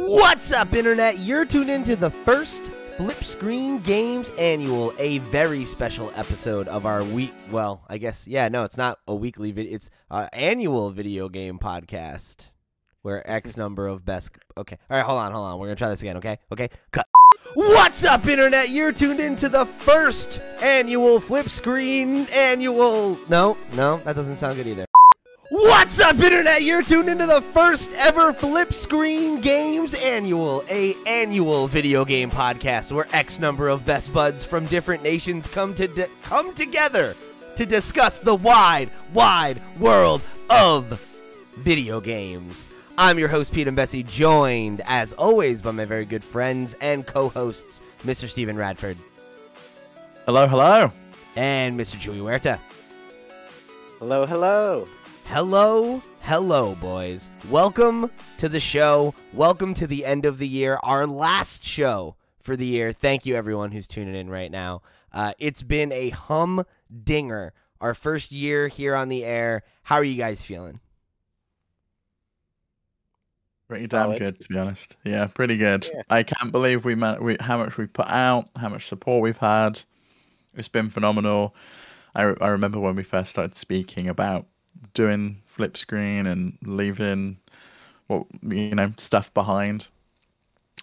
What's up, Internet? You're tuned into the first FlipScreen Games Annual, a very special episode of our week. Well, I guess, no, it's not a weekly video. It's an annual video game podcast where X number of best. Okay. All right, hold on. We're going to try this again, okay? Okay, cut. What's up, Internet? You're tuned into the first annual FlipScreen Annual. No, that doesn't sound good either. What's up, Internet? You're tuned into the first ever FlipScreen Games Annual, a annual video game podcast where X number of best buds from different nations come together to discuss the wide world of video games. I'm your host, Pete and Bessie, joined, as always, by my very good friends and co-hosts, Mr. Steven Radford. Hello. And Mr. Chuy Huerta. Hello. Hello, boys. Welcome to the show. Welcome to the end of the year, our last show for the year. Thank you, everyone who's tuning in right now. It's been a humdinger, our first year here on the air. How are you guys feeling? Pretty damn good, to be honest. Yeah, pretty good. Yeah. I can't believe how much we put out, how much support we've had. It's been phenomenal. I remember when we first started speaking about doing FlipScreen and leaving stuff behind.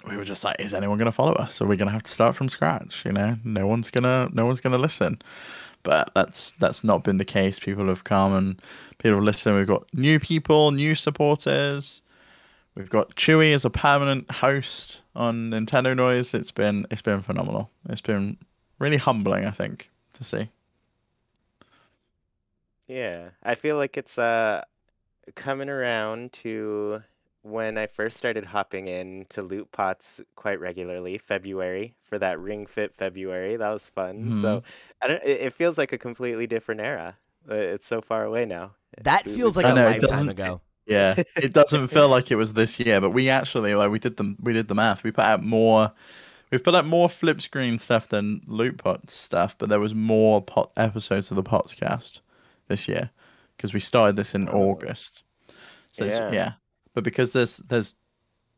We were just like, is anyone going to follow us? Are we going to have to start from scratch? No one's gonna listen. But that's not been the case. People have come and people have listened. We've got new people, new supporters. We've got Chuy as a permanent host on Nintendo Noise. It's been phenomenal. It's been really humbling, I think, to see. Yeah, I feel like it's coming around to when I first started hopping into loot pots quite regularly, February, for that Ring Fit February. That was fun. Mm-hmm. So it feels like a completely different era. It's so far away now. That feels like a lifetime ago. Yeah, it doesn't feel like it was this year, but we actually we did the math. We've put out more FlipScreen stuff than loot pot stuff, but there was more episodes of the podcast this year because we started this in August. So yeah, but because there's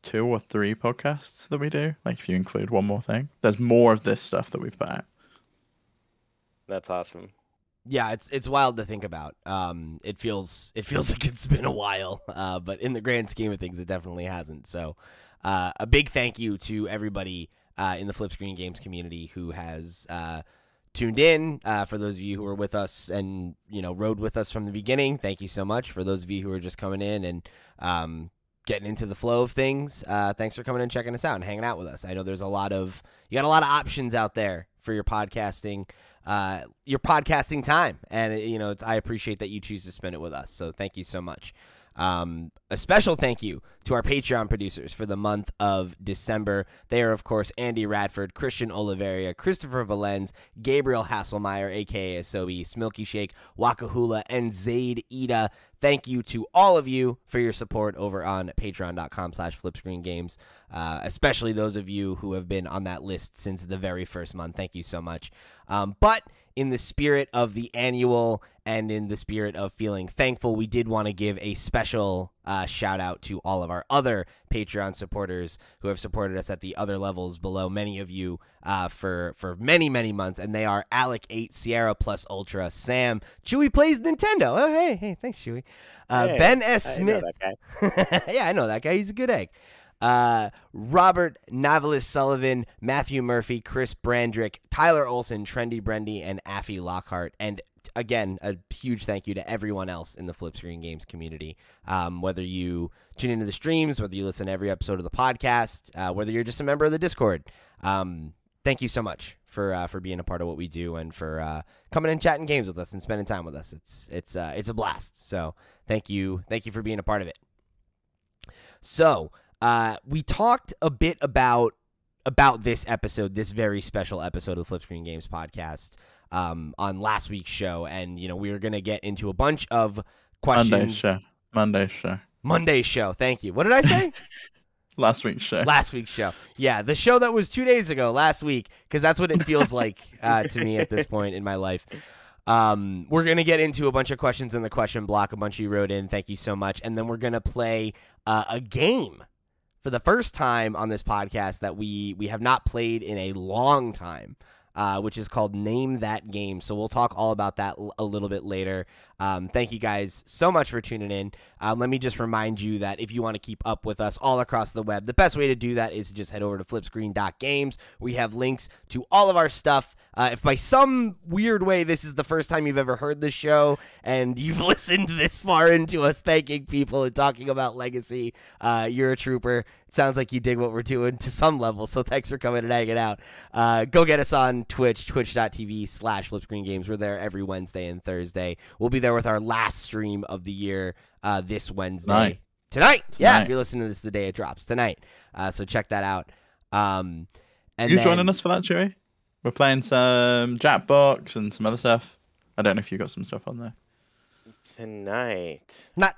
2 or 3 podcasts that we do, like if you include one more thing, there's more of this stuff that we've put out. That's awesome. Yeah, it's wild to think about. It feels like it's been a while, but in the grand scheme of things, it definitely hasn't. So, a big thank you to everybody in the FlipScreen Games community who has tuned in. For those of you who were with us and rode with us from the beginning, thank you so much. For those of you who are just coming in and getting into the flow of things, thanks for coming and checking us out and hanging out with us. I know there's you got a lot of options out there for your podcasting time, and I appreciate that you choose to spend it with us, so thank you so much. A special thank you to our Patreon producers for the month of December. They are, of course, Andy Radford, Christian Oliveria, Christopher Valenz, Gabriel Hasselmeyer, a.k.a. Asobi, Smilky Shake, Wakahula, and Zaid Ida. Thank you to all of you for your support over on patreon.com/FlipScreenGames, especially those of you who have been on that list since the very first month. Thank you so much. But in the spirit of the annual and in the spirit of feeling thankful, we did want to give a special shout out to all of our other Patreon supporters who have supported us at the other levels below. Many of you for many months, and they are Alec 8, Sierra Plus Ultra, Sam, Chewy Plays Nintendo. Oh hey, thanks Chewy. Ben S. Smith. I know that guy. Yeah, I know that guy. He's a good egg. Robert Navalis Sullivan, Matthew Murphy, Chris Brandrick, Tyler Olson, Trendy Brendy, and Affy Lockhart. And again, a huge thank you to everyone else in the FlipScreen Games community. Whether you tune into the streams, whether you listen to every episode of the podcast, whether you're just a member of the Discord, thank you so much for being a part of what we do and for coming and chatting games with us and spending time with us. It's a blast. So thank you for being a part of it. So we talked a bit about this episode, this very special episode of the FlipScreen Games podcast, on last week's show, and we were gonna get into a bunch of questions. Monday's show. Thank you. What did I say? Last week's show. Yeah, the show that was 2 days ago, last week, because that's what it feels like to me at this point in my life. We're going to get into a bunch of questions in the question block. A bunch of you wrote in. Thank you so much. And then we're going to play a game for the first time on this podcast that we have not played in a long time, which is called Name That Game. So we'll talk all about that a little bit later. Thank you guys so much for tuning in. Let me just remind you that if you want to keep up with us all across the web, the best way to do that is to just head over to flipscreen.games. We have links to all of our stuff. If by some weird way this is the first time you've ever heard this show and you've listened this far into us thanking people and talking about Legacy, you're a trooper. It sounds like you dig what we're doing to some level, so thanks for coming and hanging out. Go get us on Twitch, twitch.tv/FlipScreenGames. We're there every Wednesday and Thursday. We'll be there with our last stream of the year this Wednesday. Tonight. Yeah, if you're listening to this the day it drops. Tonight. So check that out. And you joining us for that, Chuy? We're playing some Jackbox and some other stuff. I don't know if you got some stuff on there. Tonight. Not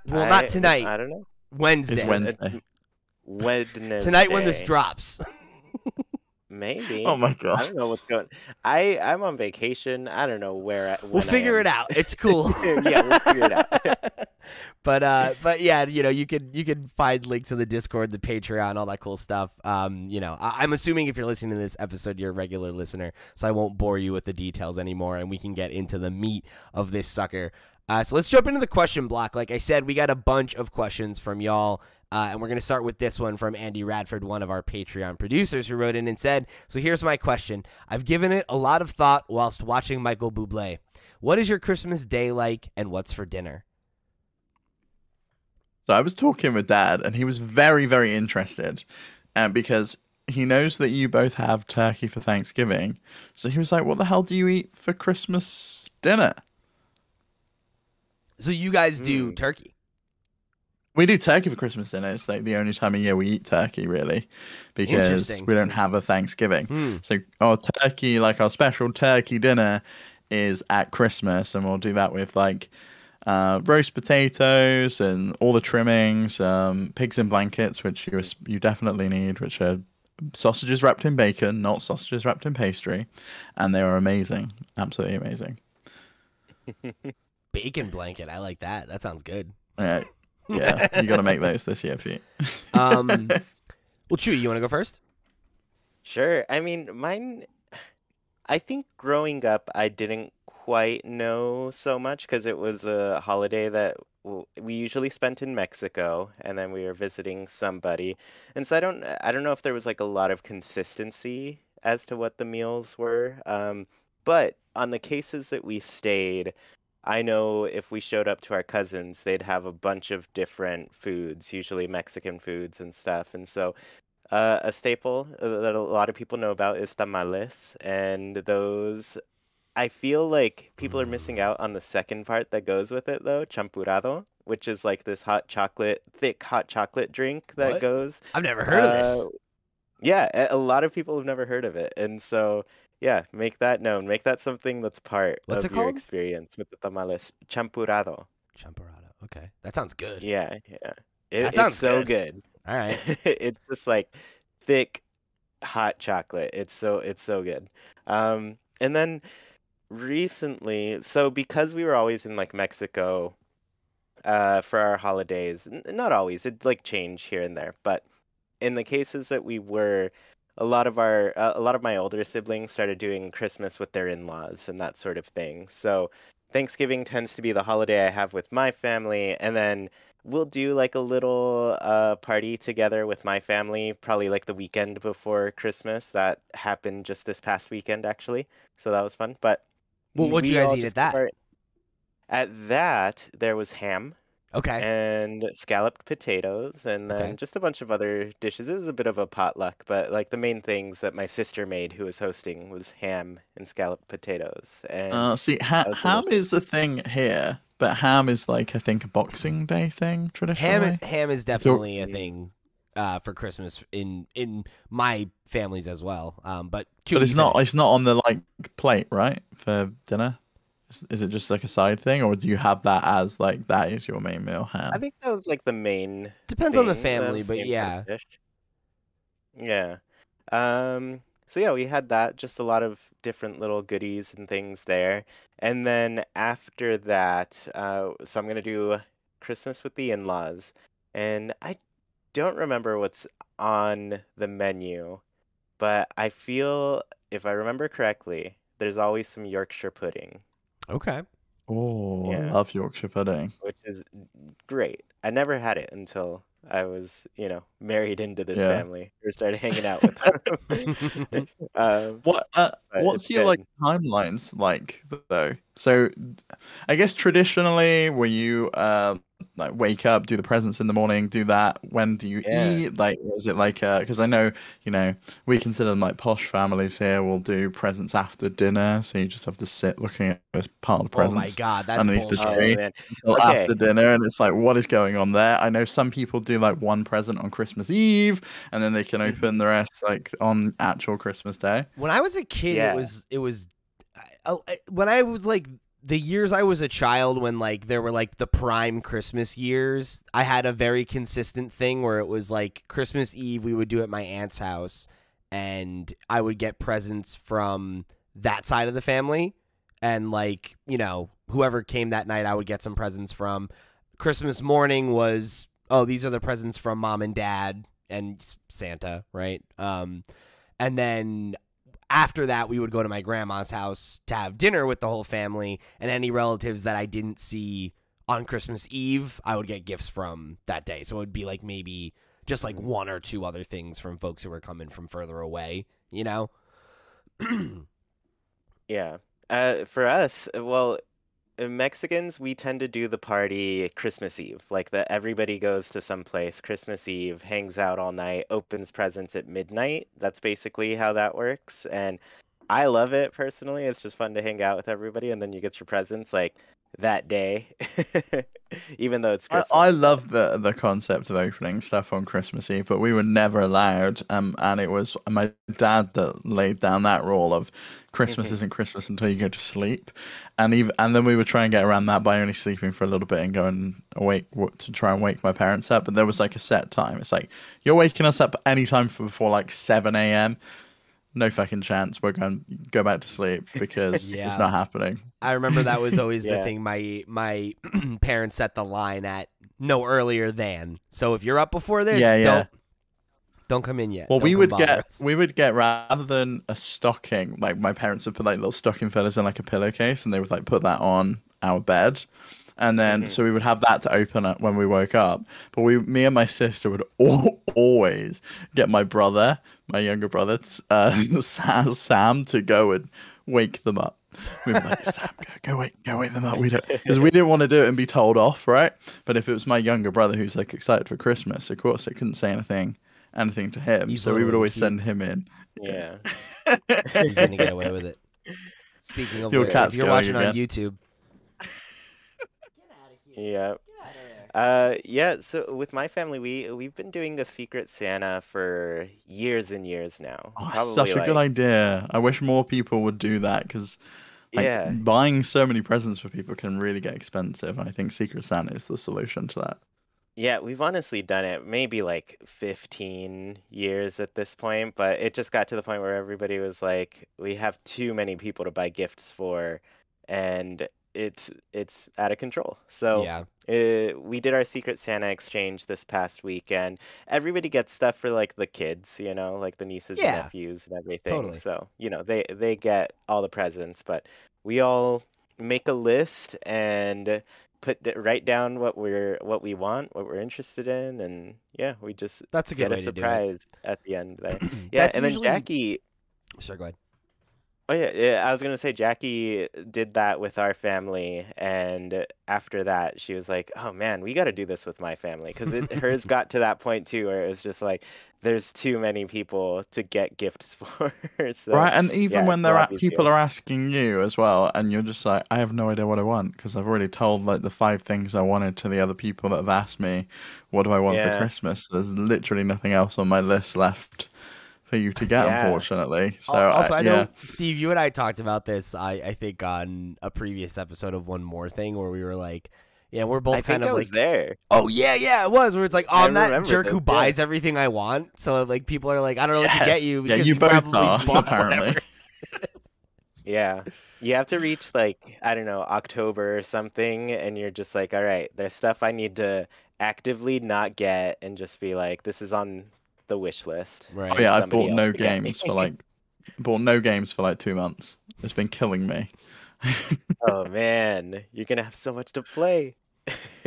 tonight. I don't know. Wednesday. It's Wednesday. Wednesday. Tonight when this drops. Maybe. Oh my god. I don't know what's going. I'm on vacation. I don't know where. We'll figure it out. It's cool. Yeah, we'll figure it out. But yeah, you could find links in the Discord, the Patreon, all that cool stuff. I'm assuming if you're listening to this episode, you're a regular listener, so I won't bore you with the details anymore, and we can get into the meat of this sucker. So let's jump into the question block. Like I said, we got a bunch of questions from y'all. And we're going to start with this one from Andy Radford, one of our Patreon producers, who wrote in and said, so here's my question. I've given it a lot of thought whilst watching Michael Bublé. What is your Christmas day like, and what's for dinner? So I was talking with Dad, and he was very, very interested because he knows that you both have turkey for Thanksgiving. So he was like, what the hell do you eat for Christmas dinner? So you guys do turkey? We do turkey for Christmas dinner. It's like the only time of year we eat turkey, really, because we don't have a Thanksgiving. So our turkey, like our special turkey dinner, is at Christmas, and we'll do that with like roast potatoes and all the trimmings, pigs in blankets, which you definitely need, which are sausages wrapped in bacon, not sausages wrapped in pastry, and they are amazing, absolutely amazing. Bacon blanket, I like that. That sounds good. Yeah. Yeah, you got to make those this year, Pete. Well, Chuy, you want to go first? Sure. I mean, mine, I think growing up, I didn't quite know so much because it was a holiday that we usually spent in Mexico, and then we were visiting somebody. And so I don't know if there was like a lot of consistency as to what the meals were. But on the cases that we stayed, I know if we showed up to our cousins, they'd have a bunch of different foods, usually Mexican foods and stuff. And so a staple that a lot of people know about is tamales. And those, I feel like people are missing out on the second part that goes with it, though, champurrado, which is like this thick hot chocolate drink that goes. I've never heard of this. Yeah, a lot of people have never heard of it. And so... yeah, make that known. Make that something that's part of your experience with the tamales. Champurrado. Champurrado. Okay. That sounds good. Yeah. That sounds it's so good. All right. It's just like thick, hot chocolate. It's so good. And then recently, so because we were always in like Mexico for our holidays, not always, it'd like change here and there, but in the cases that we were, a lot of my older siblings started doing Christmas with their in-laws and that sort of thing. So Thanksgiving tends to be the holiday I have with my family, and then we'll do like a little party together with my family, probably like the weekend before Christmas. That happened just this past weekend, actually. So that was fun. But what'd you guys eat at that? At that, there was ham. Okay. And scalloped potatoes, and then just a bunch of other dishes. It was a bit of a potluck, but like the main things that my sister made, who was hosting, was ham and scalloped potatoes. And see, ham is a thing here, but ham is like, I think, a Boxing Day thing traditionally. Ham is definitely a thing for Christmas in my families as well. But it's not on the like plate, right, for dinner. Is it just like a side thing, or do you have that as like that is your main meal? Ham. I think that was like the main. Depends on the family, but yeah. Yeah. So yeah, we had that. Just a lot of different little goodies and things there, and then after that, so I'm gonna do Christmas with the in-laws, and don't remember what's on the menu, but I feel, if I remember correctly, there's always some Yorkshire pudding. Okay. Oh, I Yeah, love Yorkshire pudding. which is great. I never had it until I was, married into this Yeah. family or started hanging out with them. What But it's what's your like good. timelines like though? So I guess traditionally were you like wake up, do the presents in the morning, do that. When do you Yeah. eat? Like is it like because I know, we consider them like posh families here. We'll do presents after dinner, so you just have to sit looking at this pile of Oh my presents God, that's underneath the bullshit. Oh tree man. until Okay. after dinner, and it's like what is going on there? I know some people do like one present on Christmas Eve and then they can open Hmm. the rest like on actual Christmas Day. When I was a kid, it Yeah. was when I was like the years I was a child, when like there were like the prime Christmas years, I had a very consistent thing where it was like Christmas Eve we would do at my aunt's house, and I would get presents from that side of the family, and like whoever came that night I would get some presents from. Christmas morning was, oh, these are the presents from mom and dad and Santa, right? And then after that, we would go to my grandma's house to have dinner with the whole family, and any relatives that I didn't see on Christmas Eve, I would get gifts from that day. So it would be like maybe just like one or two other things from folks who were coming from further away, Yeah. For us, well, Mexicans, we tend to do the party Christmas Eve. Like everybody goes to some place Christmas Eve, hangs out all night, opens presents at midnight. That's basically how that works. And I love it personally. It's just fun to hang out with everybody, and then you get your presents like that day, even though it's I Christmas. But love the concept of opening stuff on Christmas Eve, but we were never allowed. And it was my dad that laid down that rule of Christmas Mhm. isn't Christmas until you go to sleep, and then we would try and get around that by only sleeping for a little bit and going awake to try and wake my parents up. But there was like a set time. It's like you're waking us up anytime before like 7 a.m. No fucking chance. We're going to go back to sleep because it's Yeah. not happening. I remember that was always the Yeah. thing. My parents set the line at no earlier than. So if you're up before this, Yeah. don't come in yet. Well, Don't come bother us. we would get rather than a stocking, like my parents would put like little stocking fillers in like a pillowcase, and they would like put that on our bed, and then Mhm. so we would have that to open up when we woke up. But me and my sister would always get my younger brother, Sam, to go and wake them up. We were like, Sam, go wake them up. We don't, because we didn't want to do it and be told off, right? But if it was my younger brother who's like excited for Christmas, of course, I couldn't say anything to him. He's So we would literally always send him in. Yeah. he's gonna get away with it. Speaking of Your which, if cat's you're going watching on again. YouTube, Yeah. Yeah, so with my family, we've been doing the Secret Santa for years and years now. Oh, it's Probably such a good like, idea. I wish more people would do that because like yeah. buying so many presents for people can really get expensive. And I think Secret Santa is the solution to that. Yeah, we've honestly done it maybe like 15 years at this point, but it just got to the point where everybody was like, we have too many people to buy gifts for, and it's out of control. So yeah, we did our Secret Santa exchange this past week, and everybody gets stuff for like the kids, like the nieces and yeah, nephews and everything. totally. So, they get all the presents, but we all make a list and write down what we want, what we're interested in, and yeah, we just That's a good get a way to do it. surprise at the end there. Yeah, That's and then usually. Jackie. Sorry, go ahead. Oh yeah, I was gonna say Jackie did that with our family, and after that, she was like, "Oh man, we got to do this with my family," because hers got to that point too, where it was just like, there's too many people to get gifts for. So Right, and even yeah, when it's a lot people easier. are asking you as well, and you're just like, I have no idea what I want because I've already told like the 5 things I wanted to the other people that have asked me, what do I want for Yeah, Christmas? There's literally nothing else on my list left for you to get, yeah. unfortunately. So Also, I yeah, know Steve, you and I talked about this. I think on a previous episode of One More Thing where we were like, yeah, we're I both kind think I of was like, there. oh yeah, it was. Where it's like, oh, I I'm that remember jerk this. who Yeah. buys everything I want. So like, people are like, I don't know what to get yes, you yeah, because you you both probably are bought apparently. whatever. Yeah. You have to reach like, I don't know, October or something, and you're just like, all right, there's stuff I need to actively not get and just be like, this is on the wish list. Right. Oh yeah, I've Somebody bought else no to get me. games for like 2 months. It's been killing me. Oh man, you're gonna have so much to play.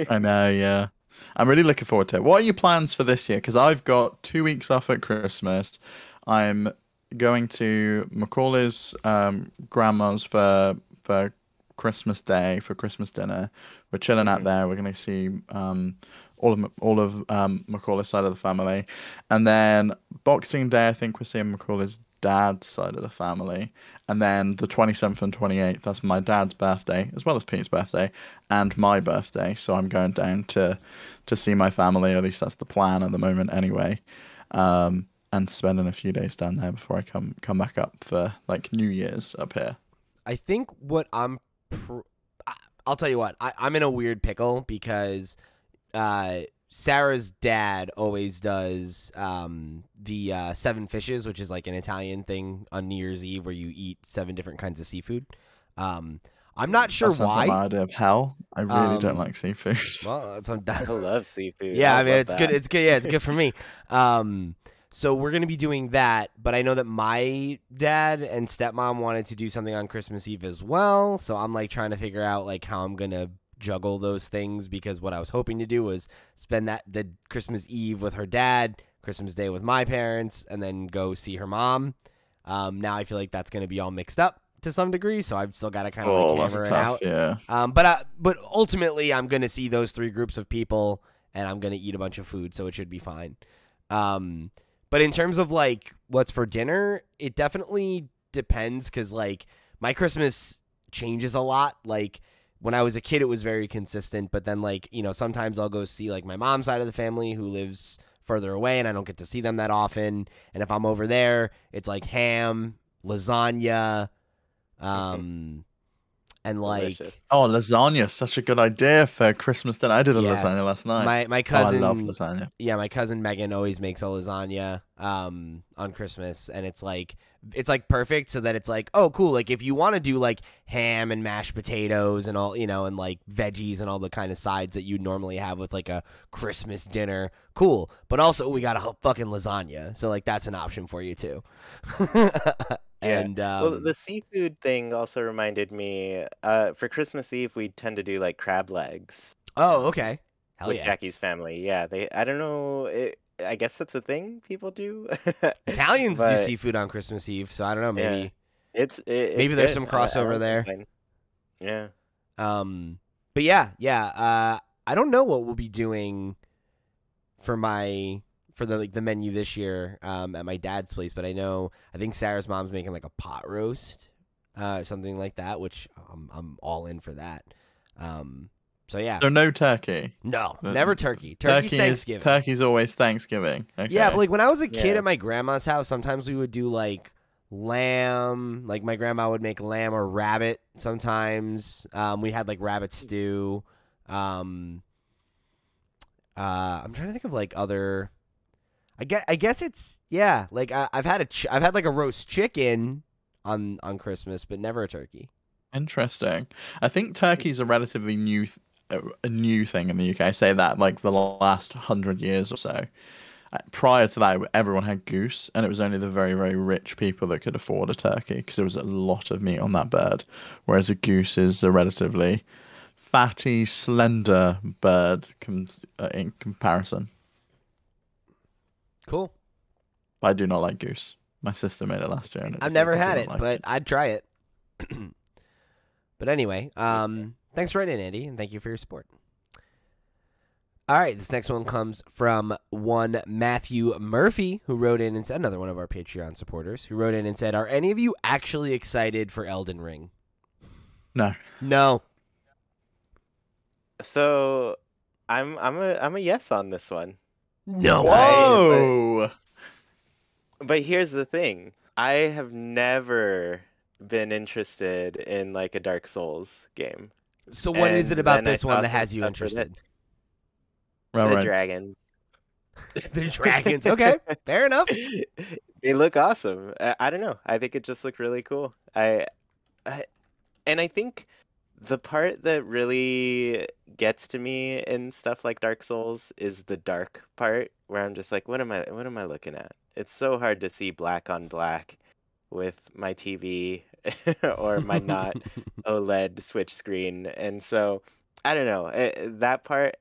I know, yeah. I'm really looking forward to it. What are your plans for this year? Because I've got 2 weeks off at Christmas. I'm going to Macaulay's grandma's for Christmas Day for Christmas dinner. We're chilling out there. We're going to see all of Macaulay's side of the family, and then Boxing Day I think we're seeing Macaulay's dad's side of the family, and then the 27th and 28th that's my dad's birthday as well as Pete's birthday and my birthday. So I'm going down to see my family, or at least that's the plan at the moment anyway. And spending a few days down there before I come back up for like New Year's up here. I think what I'll tell you what, I'm in a weird pickle because Sarah's dad always does the seven fishes, which is like an Italian thing on New Year's Eve where you eat 7 different kinds of seafood. I'm not sure That sounds why. like my idea of hell. I really don't like seafood. Well, I love seafood. Yeah, I mean love it's that. good. It's good. Yeah, it's good for me. So we're gonna be doing that, but I know that my dad and stepmom wanted to do something on Christmas Eve as well. So I'm like trying to figure out like how I'm gonna juggle those things, because what I was hoping to do was spend the Christmas Eve with her dad, Christmas Day with my parents, and then go see her mom. Now I feel like that's gonna be all mixed up to some degree, so I've still got to kind of like hammer it out. Yeah. But ultimately I'm gonna see those 3 groups of people, and I'm gonna eat a bunch of food, so it should be fine. But in terms of like what's for dinner, it definitely depends, because like my Christmas changes a lot. Like when I was a kid, it was very consistent, but then like, you know, sometimes I'll go see like my mom's side of the family who lives further away, and I don't get to see them that often. And if I'm over there, it's like ham, lasagna, and like Delicious. Oh, lasagna, such a good idea for Christmas dinner. I did a Yeah. lasagna last night. my cousin, I love lasagna. yeah, my cousin Megan always makes a lasagna on Christmas, and it's like perfect, so that it's like, oh cool, like if you want to do like ham and mashed potatoes and all, you know, and like veggies and all the kind of sides that you normally have with like a Christmas dinner, cool, but also we got a fucking lasagna, so like that's an option for you too. And well, the seafood thing also reminded me. For Christmas Eve, we tend to do like crab legs. oh, okay, hell With yeah. Jackie's family. Yeah, I don't know. I guess that's a thing people do. Italians do But, seafood on Christmas Eve, so I don't know, maybe it's maybe there's good. some I crossover don't there. complain. Yeah. But yeah. I don't know what we'll be doing for the menu this year at my dad's place, but I think Sarah's mom's making like a pot roast, something like that, which I'm all in for that. So yeah. So no turkey. No, never turkey. Turkey's Thanksgiving. Turkey's always Thanksgiving. Okay. Yeah, but like when I was a kid Yeah. at my grandma's house, sometimes we would do like lamb. Like my grandma would make lamb or rabbit sometimes. We had like rabbit stew. I'm trying to think of like other. I guess it's like I've had like a roast chicken on Christmas, but never a turkey. Interesting. I think turkey's a relatively new thing in the UK. I say that like the last 100 years or so. Prior to that, everyone had goose, and it was only the very, very rich people that could afford a turkey because there was a lot of meat on that bird. Whereas a goose is a relatively fatty, slender bird in comparison. Cool. But I do not like goose. My sister made it last year. And I've never I do had not it, like but I'd try it. But anyway, thanks for writing in, Andy, and thank you for your support. All right, this next one comes from one Matthew Murphy, who wrote in and said, another one of our Patreon supporters, who wrote in and said, "Are any of you actually excited for Elden Ring?" No. No. So I'm a yes on this one. No. Whoa! But here's the thing. I have never been interested in like a Dark Souls game. So what is it And about then I this one saw that some has you stuff for interested? Well, The right. dragons. The dragons. Okay, fair enough. They look awesome. I don't know. I think it just looked really cool. And I think The part that really gets to me in stuff like Dark Souls is the dark part where I'm just like, what am I looking at? It's so hard to see black on black with my TV or my not OLED Switch screen. And so I don't know. That part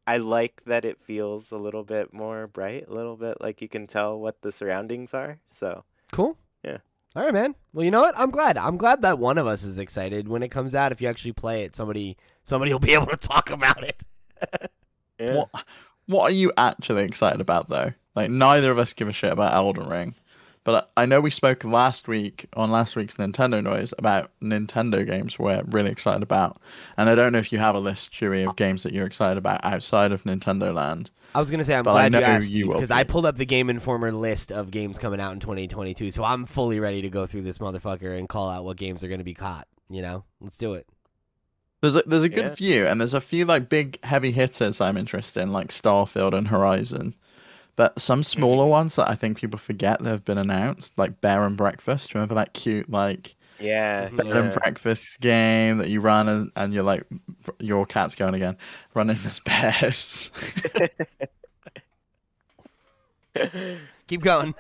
I like that it feels a little bit more bright, a little bit like you can tell what the surroundings are. So, Cool. yeah. All right, man. Well, you know what? I'm glad. I'm glad that one of us is excited. When it comes out, if you actually play it, somebody will be able to talk about it. Yeah. What are you actually excited about though? Like neither of us give a shit about Elden Ring, but I know we spoke last week on last week's Nintendo Noise about Nintendo games we're really excited about, and I don't know if you have a list, Chewy, of games that you're excited about outside of Nintendo Land. I was gonna say I'm But I glad you know asked, you will because be. I pulled up the Game Informer list of games coming out in 2022, so I'm fully ready to go through this motherfucker and call out what games are gonna be caught. You know, let's do it. There's a good Yeah. few, and there's a few like big heavy hitters I'm interested in, like Starfield and Horizon. But some smaller ones that I think people forget that have been announced, like Bear and Breakfast. Remember that cute like Yeah. bed and breakfast game that you run and you're like your cat's going again, running as bears. Keep going.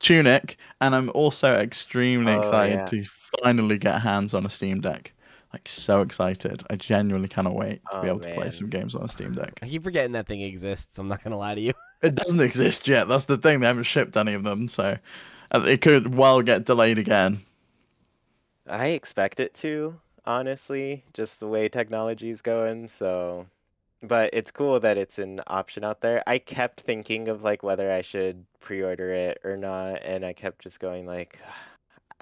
Tunic, and I'm also extremely Oh, excited yeah. to finally get hands on a Steam Deck. Like so excited. I genuinely cannot wait to be Oh, able to play man. some games on a Steam Deck. I keep forgetting that thing exists. I'm not gonna lie to you. It doesn't exist yet. That's the thing. They haven't shipped any of them, so it could well get delayed again. I expect it to, honestly, just the way technology's going. So, but it's cool that it's an option out there. I kept thinking of like whether I should pre-order it or not, and I kept just going like,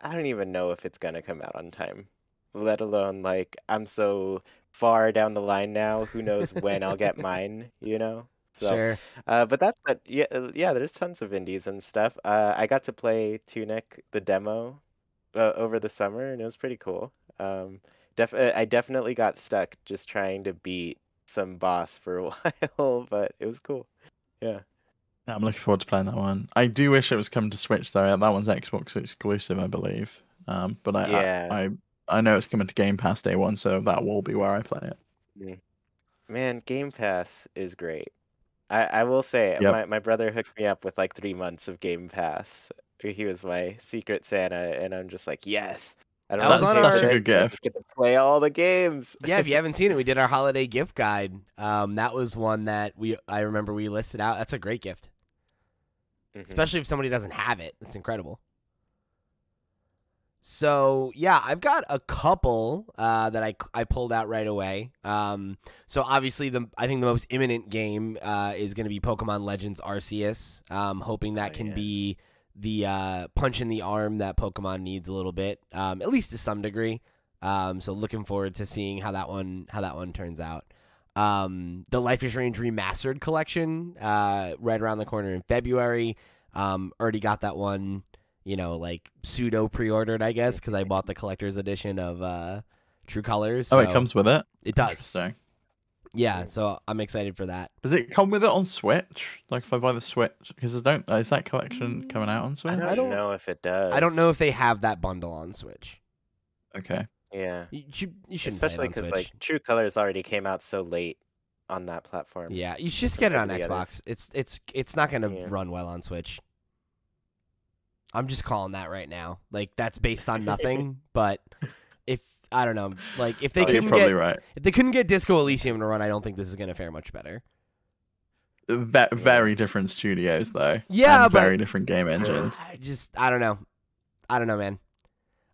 I don't even know if it's gonna come out on time, let alone like I'm so far down the line now. Who knows when I'll get mine, you know? So, Sure. but that's that. Yeah, yeah. There's tons of indies and stuff. I got to play Tunic, the demo, over the summer, and it was pretty cool. I definitely got stuck just trying to beat some boss for a while, but it was cool. Yeah. Yeah, I'm looking forward to playing that one. I do wish it was coming to Switch though. That one's Xbox exclusive, I believe. But Yeah. I know it's coming to Game Pass day one, so that will be where I play it. Mm. Man, Game Pass is great. I will say, Yep. my brother hooked me up with like 3 months of Game Pass. He was my secret Santa, and I'm just like, yes. I don't That was have to on pay for such a this, good but I just gift. get to play all the games. Yeah, if you haven't seen it, we did our holiday gift guide. That was one that I remember we listed out. That's a great gift, especially if somebody doesn't have it. It's incredible. So yeah, I've got a couple that I pulled out right away. So obviously I think the most imminent game is going to be Pokemon Legends Arceus. Hoping that can be the punch in the arm that Pokemon needs a little bit, at least to some degree. So looking forward to seeing how that one turns out. The Life is Strange Remastered Collection right around the corner in February. Already got that one, like pseudo pre-ordered, I guess, because I bought the collector's edition of True Colors. Oh, it comes with it? It does. Interesting. Yeah, so I'm excited for that. Does it come with it on Switch? Like if I buy the Switch, because is that collection coming out on Switch? I don't know if it does. I don't know if they have that bundle on Switch. Okay. Yeah. You shouldn't Especially because like True Colors already came out so late on that platform. Yeah, you should just get it on compared to the Xbox. It's not gonna run well on Switch. I'm just calling that right now. Like that's based on nothing, but if I don't know, like if they you're couldn't probably get right. if they couldn't get Disco Elysium to run, I don't think this is gonna fare much better. Very different studios though. Yeah, and but very different game engines. I don't know, man.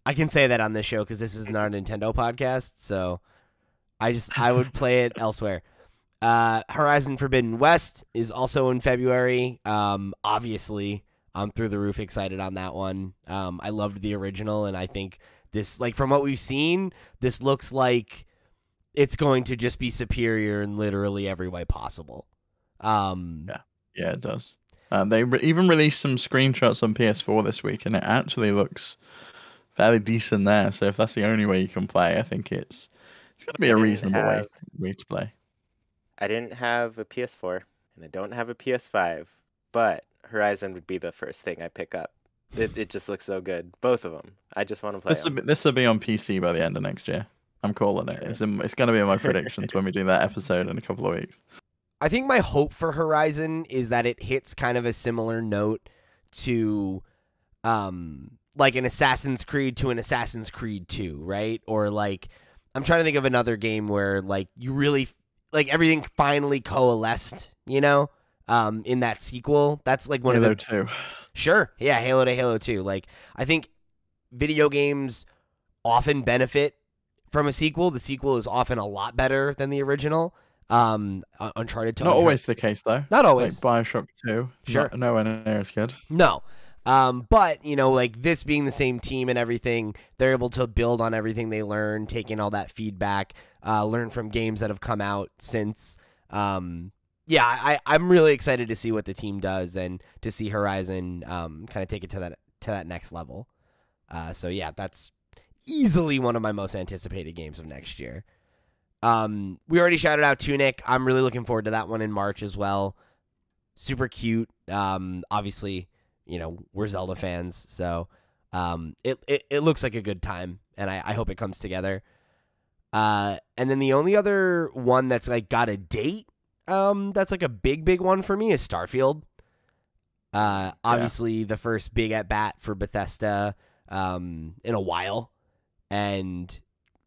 I can say that on this show because this is not a Nintendo podcast, so I would play it elsewhere. Horizon Forbidden West is also in February. Obviously, I'm through the roof excited on that one. I loved the original, and I think this, like from what we've seen, this looks like it's going to just be superior in literally every way possible. Yeah, it does. They even released some screenshots on PS4 this week, and it actually looks fairly decent there. So if that's the only way you can play, I think it's going to be a reasonable way to play. I didn't have a PS4, and I don't have a PS5, but Horizon would be the first thing I pick up. It just looks so good, both of them. I just want to play them. This will be on PC by the end of next year. I'm calling it. It's going to be in my predictions when we do that episode in a couple of weeks. I think my hope for Horizon is that it hits kind of a similar note to like an Assassin's Creed to an Assassin's Creed 2, right? Or like I'm trying to think of another game where like you really like everything finally coalesced, you know, in that sequel. That's like one Halo of the 2. Sure. Yeah, Halo to Halo 2. Like I think video games often benefit from a sequel. The sequel is often a lot better than the original. Uncharted to Not always the case though. Not always. Like BioShock 2. Sure. Nowhere near as good. No. But, you know, like this being the same team and everything, they're able to build on everything they learn, take in all that feedback, learn from games that have come out since. Yeah, I'm really excited to see what the team does and to see Horizon kind of take it to that next level. So yeah, that's easily one of my most anticipated games of next year. We already shouted out Tunic. I'm really looking forward to that one in March as well. Super cute. Obviously, you know, we're Zelda fans, so it looks like a good time, and I hope it comes together. And then the only other one that's like got a date, that's like a big one for me is Starfield. Obviously the first big at bat for Bethesda in a while, and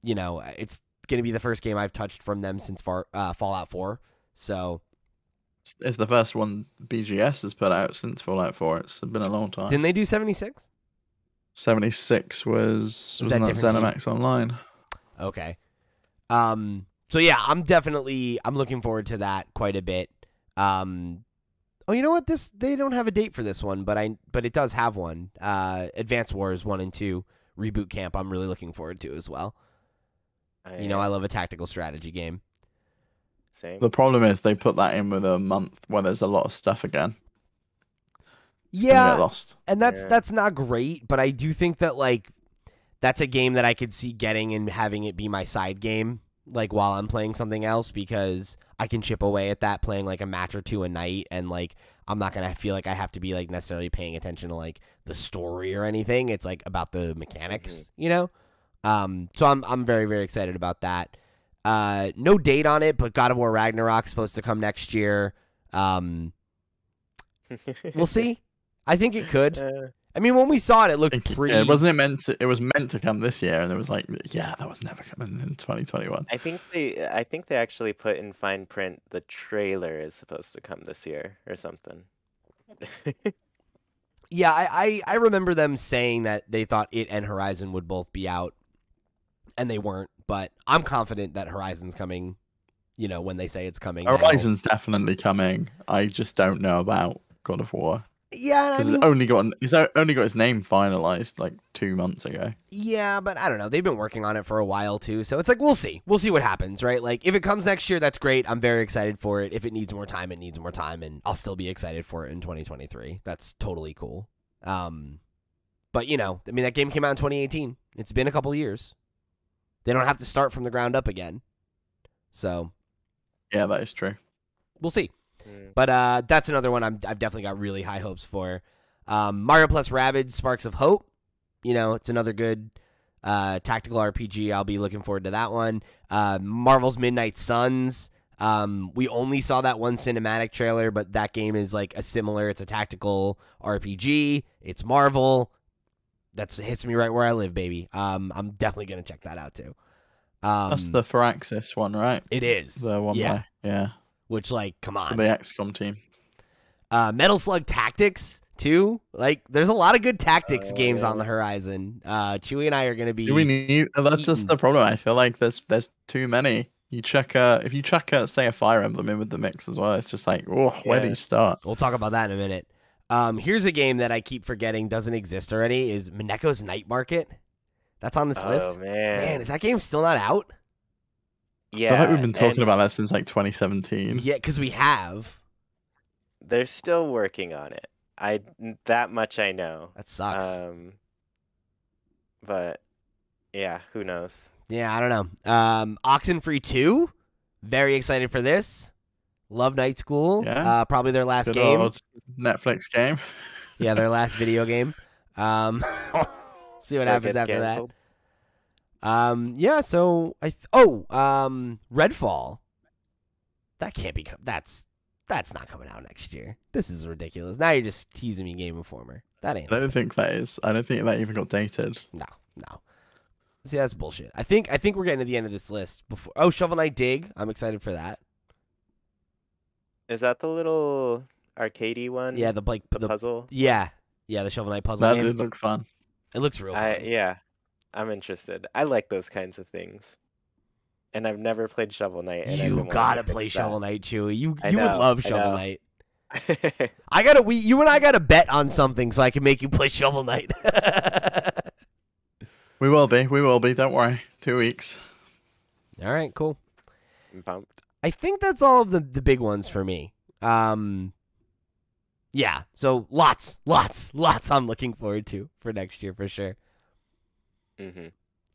you know it's going to be the first game I've touched from them since Fallout 4. So it's the first one BGS has put out since Fallout 4. It's been a long time. Didn't they do 76? 76 wasn't that ZeniMax Online? Okay. So yeah, I'm looking forward to that quite a bit. Oh, you know what? They don't have a date for this one, but it does have one. Advance Wars 1 and 2 Reboot Camp. I'm really looking forward to as well. You know, I love a tactical strategy game. Same. The problem is they put that in with a month where there's a lot of stuff again. Yeah, get lost. And that's not great, but I do think that like that's a game that I could see getting and having it be my side game, like while I'm playing something else, because I can chip away at that playing like a match or two a night, and like I'm not gonna feel like I have to be like necessarily paying attention to like the story or anything. It's like about the mechanics, you know. So I'm very, very excited about that. No date on it, but God of War Ragnarok's supposed to come next year. We'll see. I think it could. I mean, when we saw it, it looked pretty. It was meant to come this year, and it was like, yeah, that was never coming in 2021. I think they actually put in fine print the trailer is supposed to come this year or something. Yeah, I remember them saying that they thought it and Horizon would both be out, and they weren't. But I'm confident that Horizon's coming, you know, when they say it's coming. Horizon's definitely coming. I just don't know about God of War. Yeah, because he's only got his name finalized like 2 months ago. Yeah, but I don't know. They've been working on it for a while too, so it's like we'll see. We'll see what happens, right? Like if it comes next year, that's great. I'm very excited for it. If it needs more time, it needs more time, and I'll still be excited for it in 2023. That's totally cool. But you know, I mean, that game came out in 2018. It's been a couple of years. They don't have to start from the ground up again. So, yeah, that is true. We'll see. But that's another one I've definitely got really high hopes for. Mario plus Rabbids Sparks of Hope. You know, it's another good tactical RPG. I'll be looking forward to that one. Marvel's Midnight Suns. We only saw that one cinematic trailer, but that game is like it's a tactical RPG. It's Marvel. That hits me right where I live, baby. I'm definitely going to check that out too. That's the Firaxis one, right? It is. The one yeah. Which, like, come on. The XCOM team. Metal Slug Tactics, too. Like, there's a lot of good tactics games on the horizon. Chuy and I are going to be. Do we need? That's just the problem. I feel like there's too many. You check if you check say a Fire Emblem in with the mix as well, it's just like, where do you start? We'll talk about that in a minute. Here's a game that I keep forgetting doesn't exist already. Is Mineko's Night Market. That's on this list. Man, is that game still not out? Yeah, I feel like we've been talking about that since like 2017. Yeah, because we have. They're still working on it. That much I know. That sucks. But yeah, who knows? Yeah, I don't know. Oxenfree 2. Very excited for this. Love Night School. Yeah. Probably their last Good game. Netflix game. Yeah, their last video game. See what That happens gets after canceled. that. Yeah. So Redfall. That can't be. That's not coming out next year. This is ridiculous. Now you're just teasing me, Game Informer. That ain't. I don't think that is. I don't think that even got dated. No. See, that's bullshit. I think we're getting to the end of this list before. Oh, Shovel Knight Dig. I'm excited for that. Is that the little arcadey one? Yeah, the puzzle. Yeah, the Shovel Knight puzzle That game. did look fun. It looks real fun. Yeah, I'm interested. I like those kinds of things. And I've never played Shovel Knight. And You gotta play Shovel Knight, Chewy. You would love Shovel Knight. You and I gotta bet on something so I can make you play Shovel Knight. We will be. Don't worry. 2 weeks. All right, cool. I'm pumped. I think that's all of the big ones for me. Yeah, so lots I'm looking forward to for next year for sure. Mm-hmm.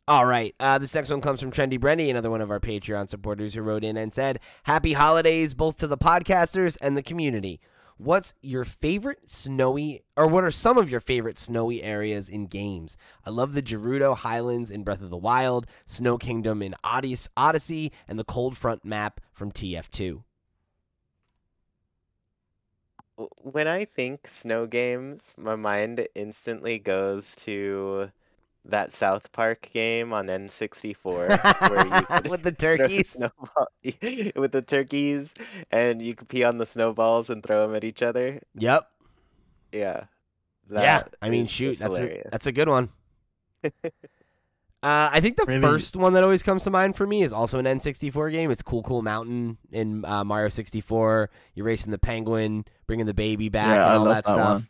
All right, this next one comes from Trendy Brenny, another one of our Patreon supporters who wrote in and said, "Happy holidays both to the podcasters and the community. What's your favorite snowy, or what are some of your favorite snowy areas in games? I love the Gerudo Highlands in Breath of the Wild, Snow Kingdom in Odyssey, and the Cold Front map from TF2. When I think snow games, my mind instantly goes to that South Park game on N64 where you could With the throw turkeys? with the turkeys, and you could pee on the snowballs and throw them at each other. Yep. Yeah. Yeah, I mean, is shoot, just hilarious. that's a good one. I think the Really? first one that always comes to mind for me is also an N64 game. It's Cool Cool Mountain in Mario 64. You're racing the penguin, bringing the baby back, and I all love that that stuff. one.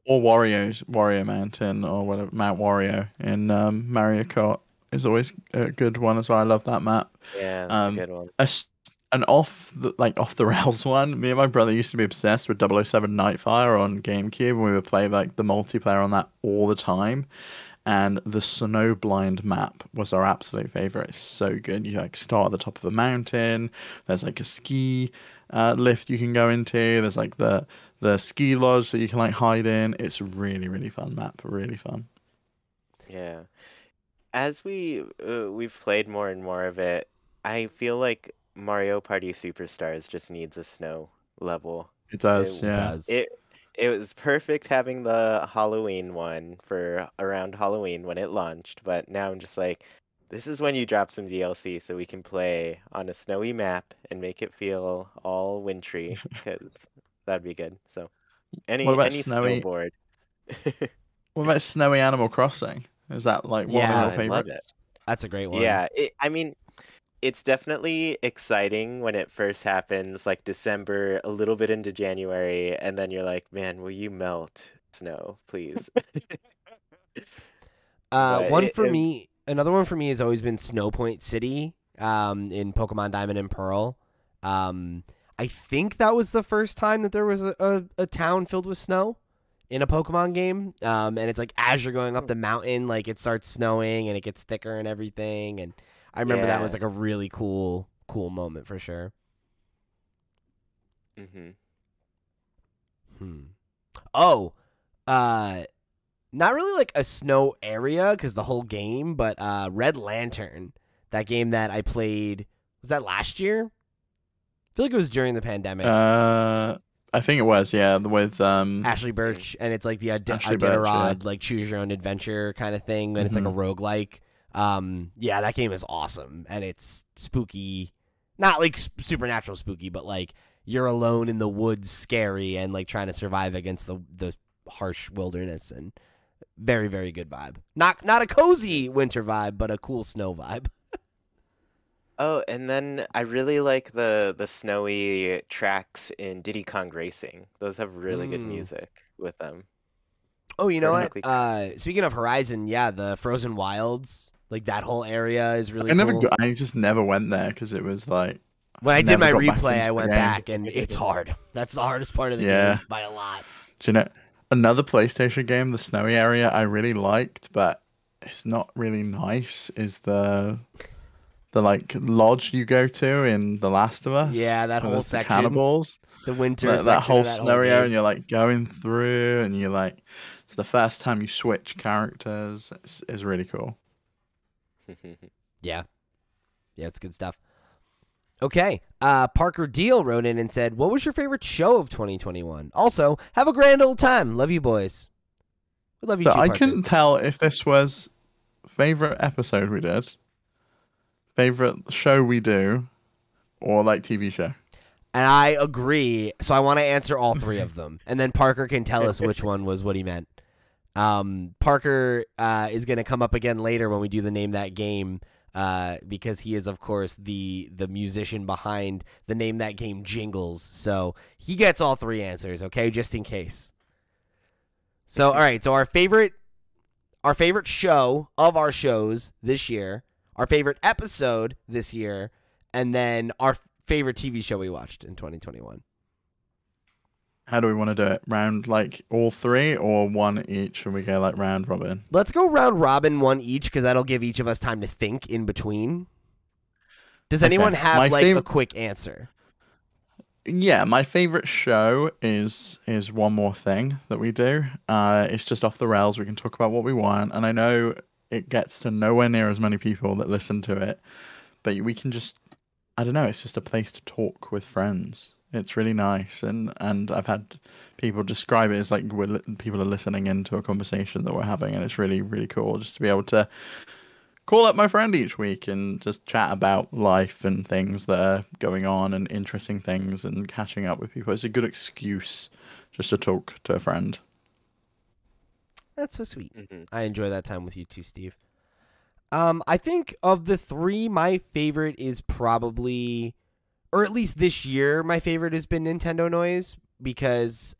Or Wario Mountain, or whatever, Mount Wario in Mario Kart is always a good one as well. I love that map. Yeah, that's a good one. An off the rails one. Me and my brother used to be obsessed with 007 Nightfire on GameCube, and we would play like the multiplayer on that all the time. And the Snowblind map was our absolute favorite. It's so good. You like start at the top of a mountain. There's like a ski lift you can go into. There's like the ski lodge that you can like hide in. It's a really, really fun map. Really fun. Yeah. As we've played more and more of it, I feel like Mario Party Superstars just needs a snow level. It does, It yeah. does. It was perfect having the Halloween one for around Halloween when it launched, but now I'm just like, this is when you drop some DLC so we can play on a snowy map and make it feel all wintry, because that'd be good. So What about any snowy? snowboard. What about Snowy Animal Crossing? Is that like one Yeah, of your I love favorites? it. That's a great one. Yeah, I mean, it's definitely exciting when it first happens, like December, a little bit into January, and then you're like, man, will you melt snow, please? But Another one for me has always been Snowpoint City in Pokemon Diamond and Pearl. I think that was the first time that there was a town filled with snow in a Pokemon game. And it's like as you're going up the mountain, like it starts snowing and it gets thicker and everything. And I remember that was like a really cool moment for sure. Mm-hmm. Oh, not really like a snow area because the whole game, but Red Lantern, that game that I played, was that last year? I feel like it was during the pandemic. I think it was, yeah, with Ashley Birch, and it's like the Iditarod, like choose your own adventure kind of thing, and it's like a roguelike. Yeah, that game is awesome, and it's spooky, not like supernatural spooky, but like you're alone in the woods, scary, and like trying to survive against the harsh wilderness, and very, very good vibe. Not a cozy winter vibe, but a cool snow vibe. Oh, and then I really like the snowy tracks in Diddy Kong Racing. Those have really good music with them. Oh, you know what? Perfectly. Speaking of Horizon, yeah, the Frozen Wilds, like that whole area is really cool. I just never went there because it was like When I did my never got back replay, into I the went game. back, and it's hard. That's the hardest part of the game by a lot. Do you know another PlayStation game, the snowy area I really liked, but it's not really nice, is the like lodge you go to in The Last of Us. Yeah, that where whole there's the section. cannibals. The winter That section whole of that snowy area, game. and you're like going through, and you're like It's the first time you switch characters. It's really cool. Yeah, it's good stuff. Okay, Parker Deal wrote in and said, what was your favorite show of 2021? Also, have a grand old time. Love you, boys. We love you So too, I Parker. couldn't tell if this was favorite episode we did, favorite show we do, or like TV show. And I agree, so I want to answer all three of them, and then Parker can tell us which one was what he meant. Parker is going to come up again later when we do the Name That Game, because he is, of course, the musician behind the Name That Game jingles. So he gets all three answers, okay, just in case. So, all right, so our favorite show of our shows this year, our favorite episode this year, and then our favorite TV show we watched in 2021. How do we want to do it? Round like all three or one each, and we go like round robin? Let's go round robin, one each, because that'll give each of us time to think in between. Does anyone have a quick answer? Yeah, my favorite show is One More Thing that we do. It's just off the rails. We can talk about what we want, and I know it gets to nowhere near as many people that listen to it, but we can just, I don't know, it's just a place to talk with friends. It's really nice, and I've had people describe it as like people are listening into a conversation that we're having, and it's really, really cool just to be able to call up my friend each week and just chat about life and things that are going on and interesting things and catching up with people. It's a good excuse just to talk to a friend. That's so sweet. Mm-hmm. I enjoy that time with you too, Steve. I think of the three, my favorite is probably, or at least this year, my favorite has been Nintendo Noise because,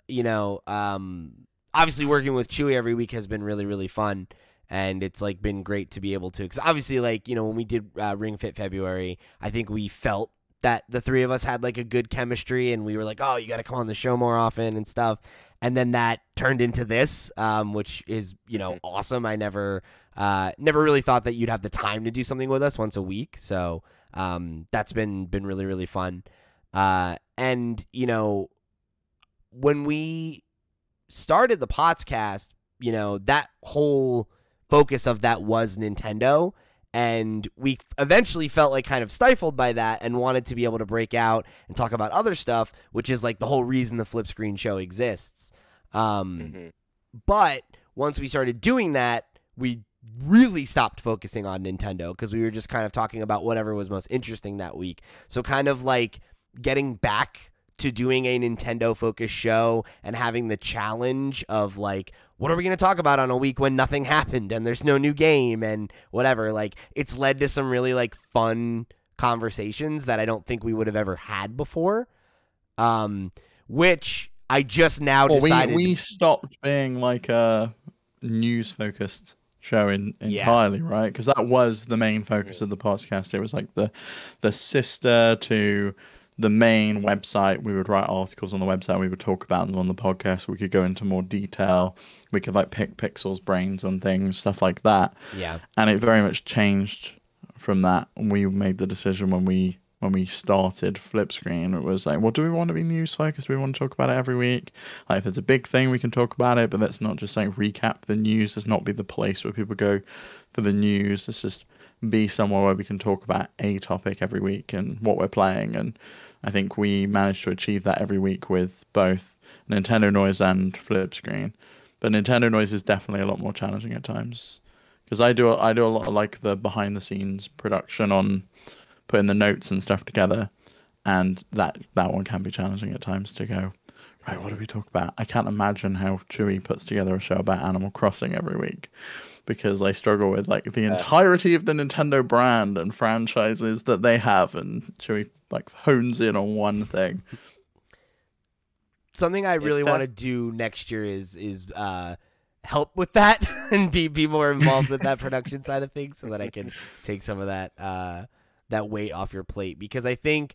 obviously working with Chuy every week has been really, really fun. And it's like been great to be able to, because obviously, when we did Ring Fit February, I think we felt that the three of us had like a good chemistry, and we were like, oh, you got to come on the show more often and stuff. And then that turned into this, which is, awesome. I never really thought that you'd have the time to do something with us once a week. So that's been really, really fun. And, when we started the Potscast, that whole focus of that was Nintendo, and we eventually felt like kind of stifled by that and wanted to be able to break out and talk about other stuff, which is like the whole reason the FlipScreen show exists. But once we started doing that, we really stopped focusing on Nintendo because we were just kind of talking about whatever was most interesting that week. So kind of like getting back to doing a Nintendo-focused show and having the challenge of, like, what are we going to talk about on a week when nothing happened and there's no new game and whatever. Like, it's led to some really, like, fun conversations that I don't think we would have ever had before, which I just now decided. We stopped being, like, a news-focused show entirely, right? Because that was the main focus of the podcast. It was, like, the sister to the main website. We would write articles on the website. We would talk about them on the podcast. We could go into more detail. We could like pick Pixel's brains on things, stuff like that. Yeah. And it very much changed from that. We made the decision when we started FlipScreen. It was like, well, do we want to be news focused? We want to talk about it every week. Like, if there's a big thing, we can talk about it, but let's not just like recap the news. Let's not be the place where people go for the news. Let's just be somewhere where we can talk about a topic every week and what we're playing. And I think we managed to achieve that every week with both Nintendo Noise and FlipScreen. But Nintendo Noise is definitely a lot more challenging at times because I do a lot of like the behind the scenes production on putting the notes and stuff together, and that one can be challenging at times to go, right, what do we talk about? I can't imagine how Chuy puts together a show about Animal Crossing every week, because I struggle with like the entirety of the Nintendo brand and franchises that they have, and Chuy like hones in on one thing. Something I really want to do next year is help with that and be more involved with that production side of things, so that I can take some of that weight off your plate. Because I think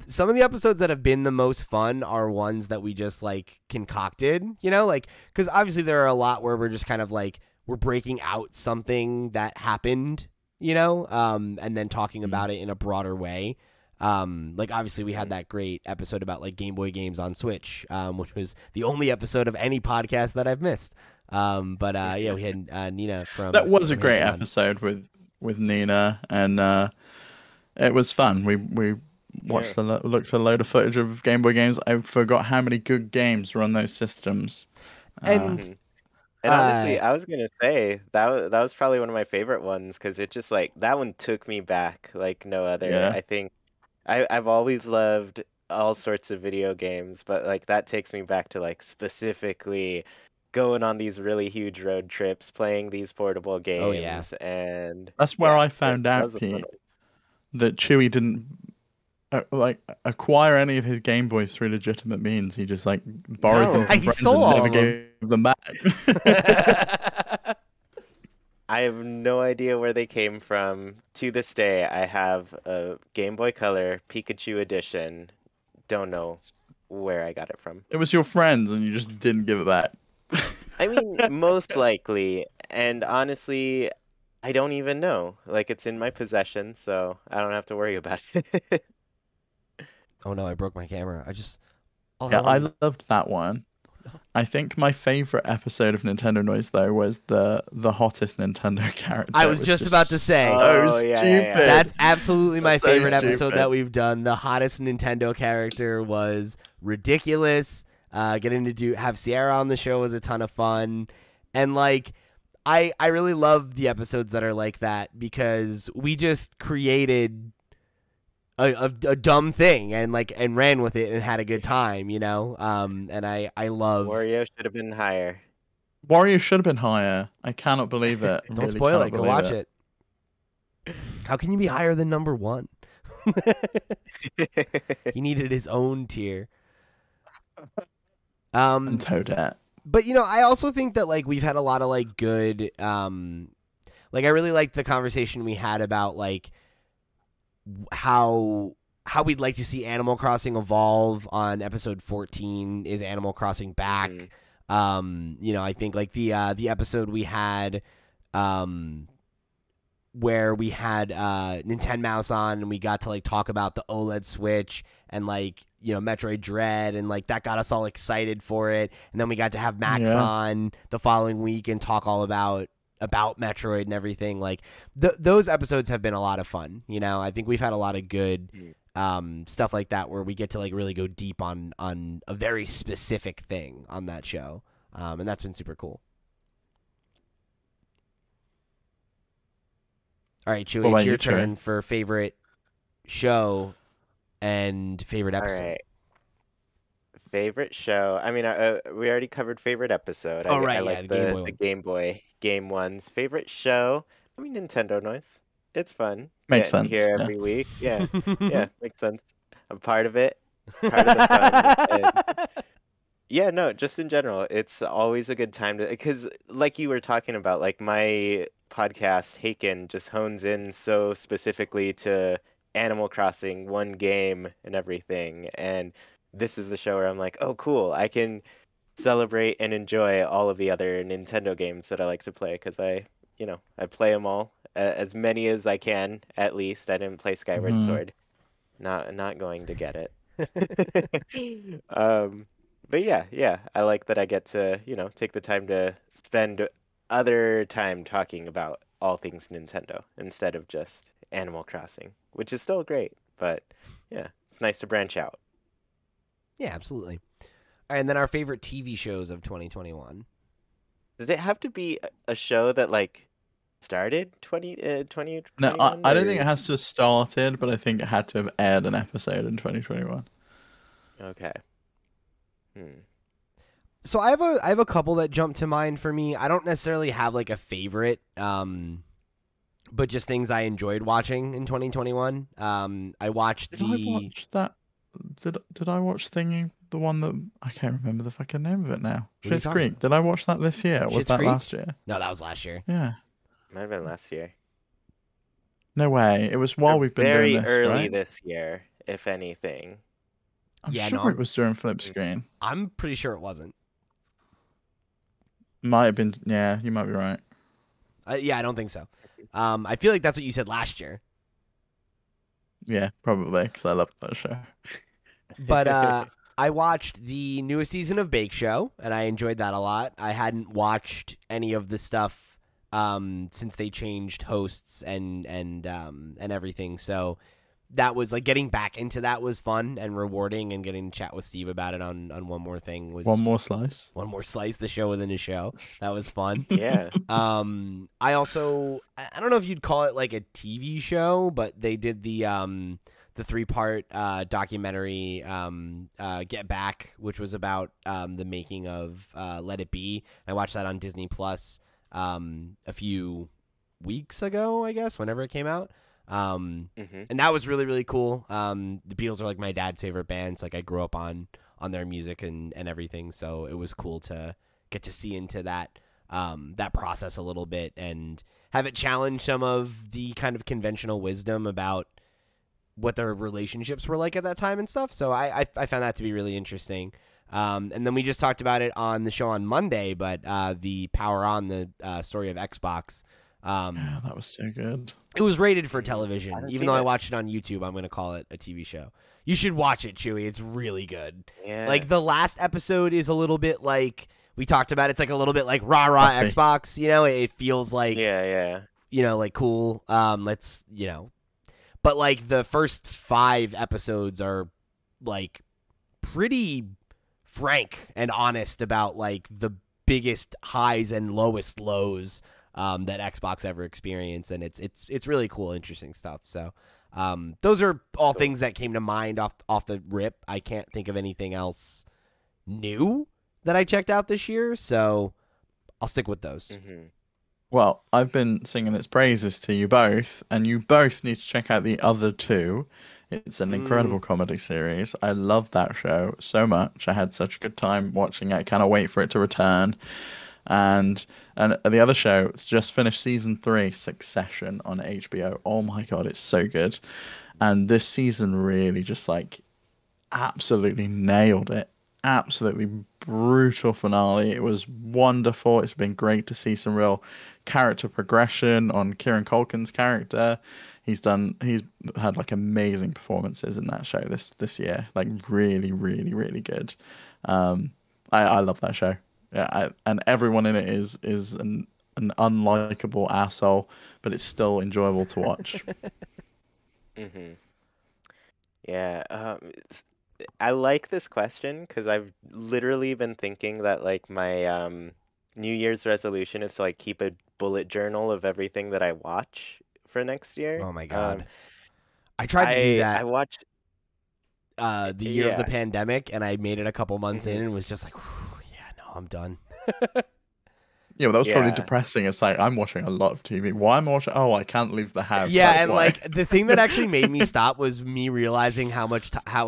some of the episodes that have been the most fun are ones that we just like concocted, like, because obviously there are a lot where we're just kind of like, we're breaking out something that happened, and then talking about it in a broader way. Like obviously we had that great episode about like Game Boy games on Switch, which was the only episode of any podcast that I've missed. But yeah, we had Nina from. That was a from great Haven on. episode with Nina, and it was fun. We watched looked at a load of footage of Game Boy games. I forgot how many good games were on those systems. And honestly, I was gonna say that was probably one of my favorite ones because it just like that one took me back like no other. Yeah. I think I've always loved all sorts of video games, but like that takes me back to like specifically going on these really huge road trips, playing these portable games, and that's where I found out, Pete, that Chuy didn't acquire any of his Game Boys through legitimate means. He just like borrowed them from friends and never gave them back. I have no idea where they came from. To this day, I have a Game Boy Color Pikachu edition. Don't know where I got it from. It was your friends and you just didn't give it back. I mean, most likely. And honestly, I don't even know. Like, it's in my possession, so I don't have to worry about it. Oh no, I broke my camera. I loved that one. I think my favorite episode of Nintendo Noise though was the hottest Nintendo character. I was just about to say. So stupid. Yeah. That's absolutely my favorite episode that we've done. The hottest Nintendo character was ridiculous. Getting to have Sierra on the show was a ton of fun. And like I really love the episodes that are like that because we just created a dumb thing and ran with it and had a good time, you know. And I love Wario should have been higher. Wario should have been higher. I cannot believe it. Don't really spoil it. Go watch it. How can you be higher than number 1? He needed his own tier. And Toadette. But you know, I also think that like we've had a lot of like good like I really liked the conversation we had about like how we'd like to see Animal Crossing evolve on episode 14. Is Animal Crossing back? You know, I think like the episode we had where we had Nintendo Mouse on and we got to like talk about the OLED Switch and like, you know, Metroid Dread, and like that got us all excited for it. And then we got to have Max on the following week and talk all about Metroid and everything. Like those episodes have been a lot of fun. You know, I think we've had a lot of good stuff like that where we get to like really go deep on a very specific thing on that show. And that's been super cool. All right, Chuy, it's your turn for favorite show and favorite episode. All right. Favorite show. I mean, we already covered favorite episode. Oh, right, I like the Game Boy game ones. Favorite show. I mean, Nintendo Noise. It's fun. Makes sense. Here every week. Yeah, yeah, makes sense. I'm part of it. Part of the fun. And yeah, no, just in general, it's always a good time to, because like you were talking about, like my podcast, Haken, just hones in so specifically to Animal Crossing, one game and everything. And this is the show where I'm like, oh, cool. I can celebrate and enjoy all of the other Nintendo games that I like to play because I play them all, as many as I can, at least. I didn't play Skyward Sword. Not going to get it. But yeah, I like that I get to, take the time to spend other time talking about all things Nintendo instead of just Animal Crossing, which is still great. But yeah, it's nice to branch out. Yeah, absolutely. All right, and then our favorite TV shows of 2021. Does it have to be a show that like started 2021? No, I don't think it has to have started, but I think it had to have aired an episode in 2021. Okay. So I have a couple that jump to mind for me. I don't necessarily have like a favorite, but just things I enjoyed watching in 2021. I watched Did I watch that? Did I watch Thingy? The one that I can't remember the fucking name of it now. Schitt's Creek. Did I watch that this year? Or was that last year? No, that was last year. Yeah. Might have been last year. No way. It was while we've been very doing this, early right? this year, if anything. I'm sure it was during FlipScreen. I'm pretty sure it wasn't. Might have been. Yeah, you might be right. Yeah, I don't think so. I feel like that's what you said last year. Yeah, probably because I love that show. But I watched the newest season of Bake Show, and I enjoyed that a lot. I hadn't watched any of the stuff since they changed hosts and everything. So that was like getting back into that was fun and rewarding, and getting to chat with Steve about it on One More Thing was One more slice. One More Slice, the show within a show. That was fun. Yeah. I also I don't know if you'd call it like a TV show, but they did the 3-part documentary Get Back, which was about the making of Let It Be. I watched that on Disney Plus a few weeks ago, I guess, whenever it came out. And that was really, really cool. The Beatles are like my dad's favorite band, so like I grew up on their music and everything, so it was cool to get to see into that process a little bit and have it challenge some of the kind of conventional wisdom about what their relationships were like at that time and stuff. So I found that to be really interesting. And then we just talked about it on the show on Monday, but the Power On, the story of Xbox. Yeah, that was so good. It was rated for television. haven't Even seen though I it. watched it on YouTube, I'm going to call it a TV show. You should watch it, Chuy. It's really good. Yeah. Like, the last episode is a little bit like, we talked about, it's like a little bit like rah-rah Puffy. Xbox, you know? It feels like, Yeah. you know, like cool. Let's, you know. But, like, the first 5 episodes are, like, pretty frank and honest about, like, the biggest highs and lowest lows that Xbox ever experienced, and it's really cool, interesting stuff. So those are all things that came to mind off the rip. I can't think of anything else new that I checked out this year, so I'll stick with those. Well, I've been singing its praises to you both, and you both need to check out the other two. It's an incredible comedy series. I love that show so much. I had such a good time watching it. I cannot wait for it to return. And the other show, it's just finished season 3, Succession on HBO. Oh my God, it's so good. And this season really just like absolutely nailed it. Absolutely brutal finale. It was wonderful. It's been great to see some real character progression on Kieran Culkin's character. He's had like amazing performances in that show this year. Like really, really, really good. I love that show. Yeah, and everyone in it is an unlikable asshole, but it's still enjoyable to watch. Yeah. I like this question because I've literally been thinking that like my New Year's resolution is to like keep a bullet journal of everything that I watch for next year. Oh my God. I tried to do that I watched the year of the yeah. pandemic, and I made it a couple months in and was just like, yeah, no, I'm done. Yeah, well, that was probably Yeah. depressing. It's like, I'm watching a lot of TV. Why am I watching? Oh, I can't leave the house. Yeah, That's and why. like the thing that actually made me stop was me realizing how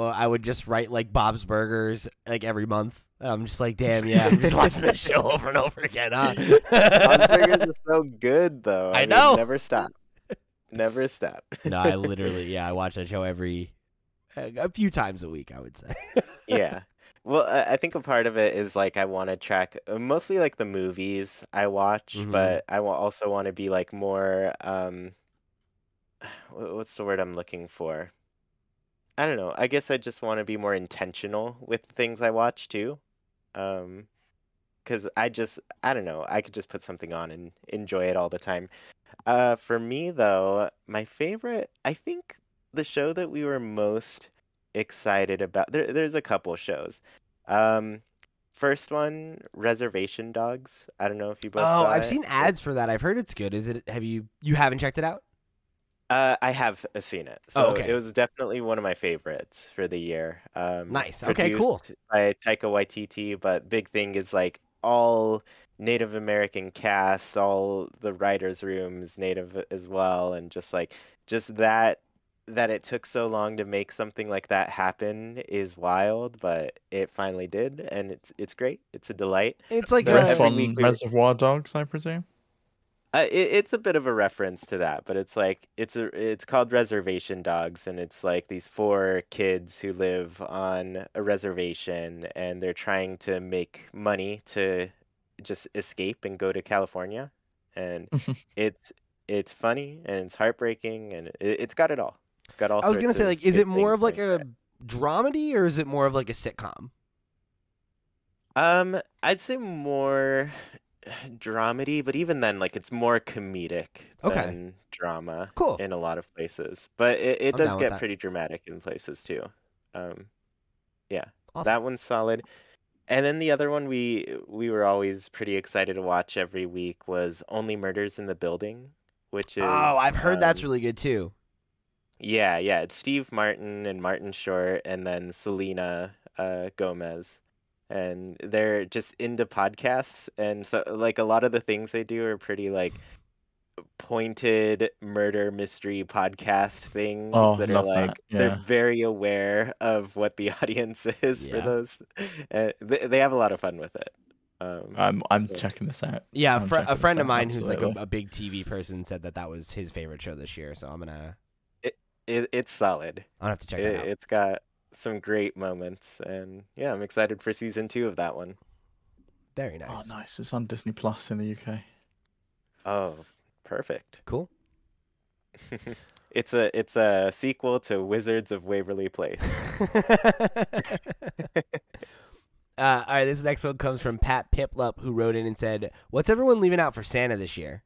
I would just write like Bob's Burgers like every month. And I'm just like, damn, yeah, I'm just watching this show over and over again, huh? Bob's Burgers is so good though. I mean, know. Never stop. Never stop. No, I literally, I watch that show a few times a week, I would say. Yeah. Well, I think a part of it is like I want to track mostly like the movies I watch, but I also want to be like more what's the word I'm looking for? I don't know. I guess I just want to be more intentional with the things I watch too. 'Cause I don't know, I could just put something on and enjoy it all the time. For me though, my favorite, I think the show that we were most excited about, there's a couple shows. First one, Reservation Dogs. I don't know if you both Oh, saw I've it. seen ads for that. I've heard it's good. Is it? You haven't checked it out? I have seen it. Oh, So okay. it was definitely one of my favorites for the year. Nice. Okay, cool. Produced by Taika Waititi, but big thing is like all Native American cast, all the writers' rooms Native as well, and just that it took so long to make something like that happen is wild, but it finally did, and it's great. It's a delight. It's like So Riff every on week Reservoir Dogs, I presume. it's a bit of a reference to that, but it's like it's called Reservation Dogs, and it's like these 4 kids who live on a reservation, and they're trying to make money to just escape and go to California, and it's funny and it's heartbreaking and it's got it all. It's got all I was sorts gonna say, of like, is good it more things of like like a dramedy or is it more of like a sitcom? I'd say more dramedy, but even then, like it's more comedic Okay, than drama cool. in a lot of places. But it I'm does down with get that. pretty dramatic in places too. Um, yeah, Awesome. that one's solid. And then the other one we were always pretty excited to watch every week was Only Murders in the Building, which Oh, is I've heard that's really good too. yeah, it's Steve Martin and Martin Short and then Selena Gomez. And they're just into podcasts, and so like a lot of the things they do are pretty like pointed murder mystery podcast things Oh, that are love that. like they're Yeah. very aware of what the audience is for Yeah. those. And they have a lot of fun with it. I'm So checking this out. Yeah, I'm a checking friend this of out, mine who's like absolutely. a big TV person said that was his favorite show this year. So it's solid. I'll have to check that out. It's got some great moments, and yeah, I'm excited for season 2 of that one. Very Oh, nice. nice. It's on Disney Plus in the UK. Oh, perfect. Cool. It's a sequel to Wizards of Waverly Place. All right, this next one comes from Pat Piplup, who wrote in and said, "What's everyone leaving out for Santa this year?"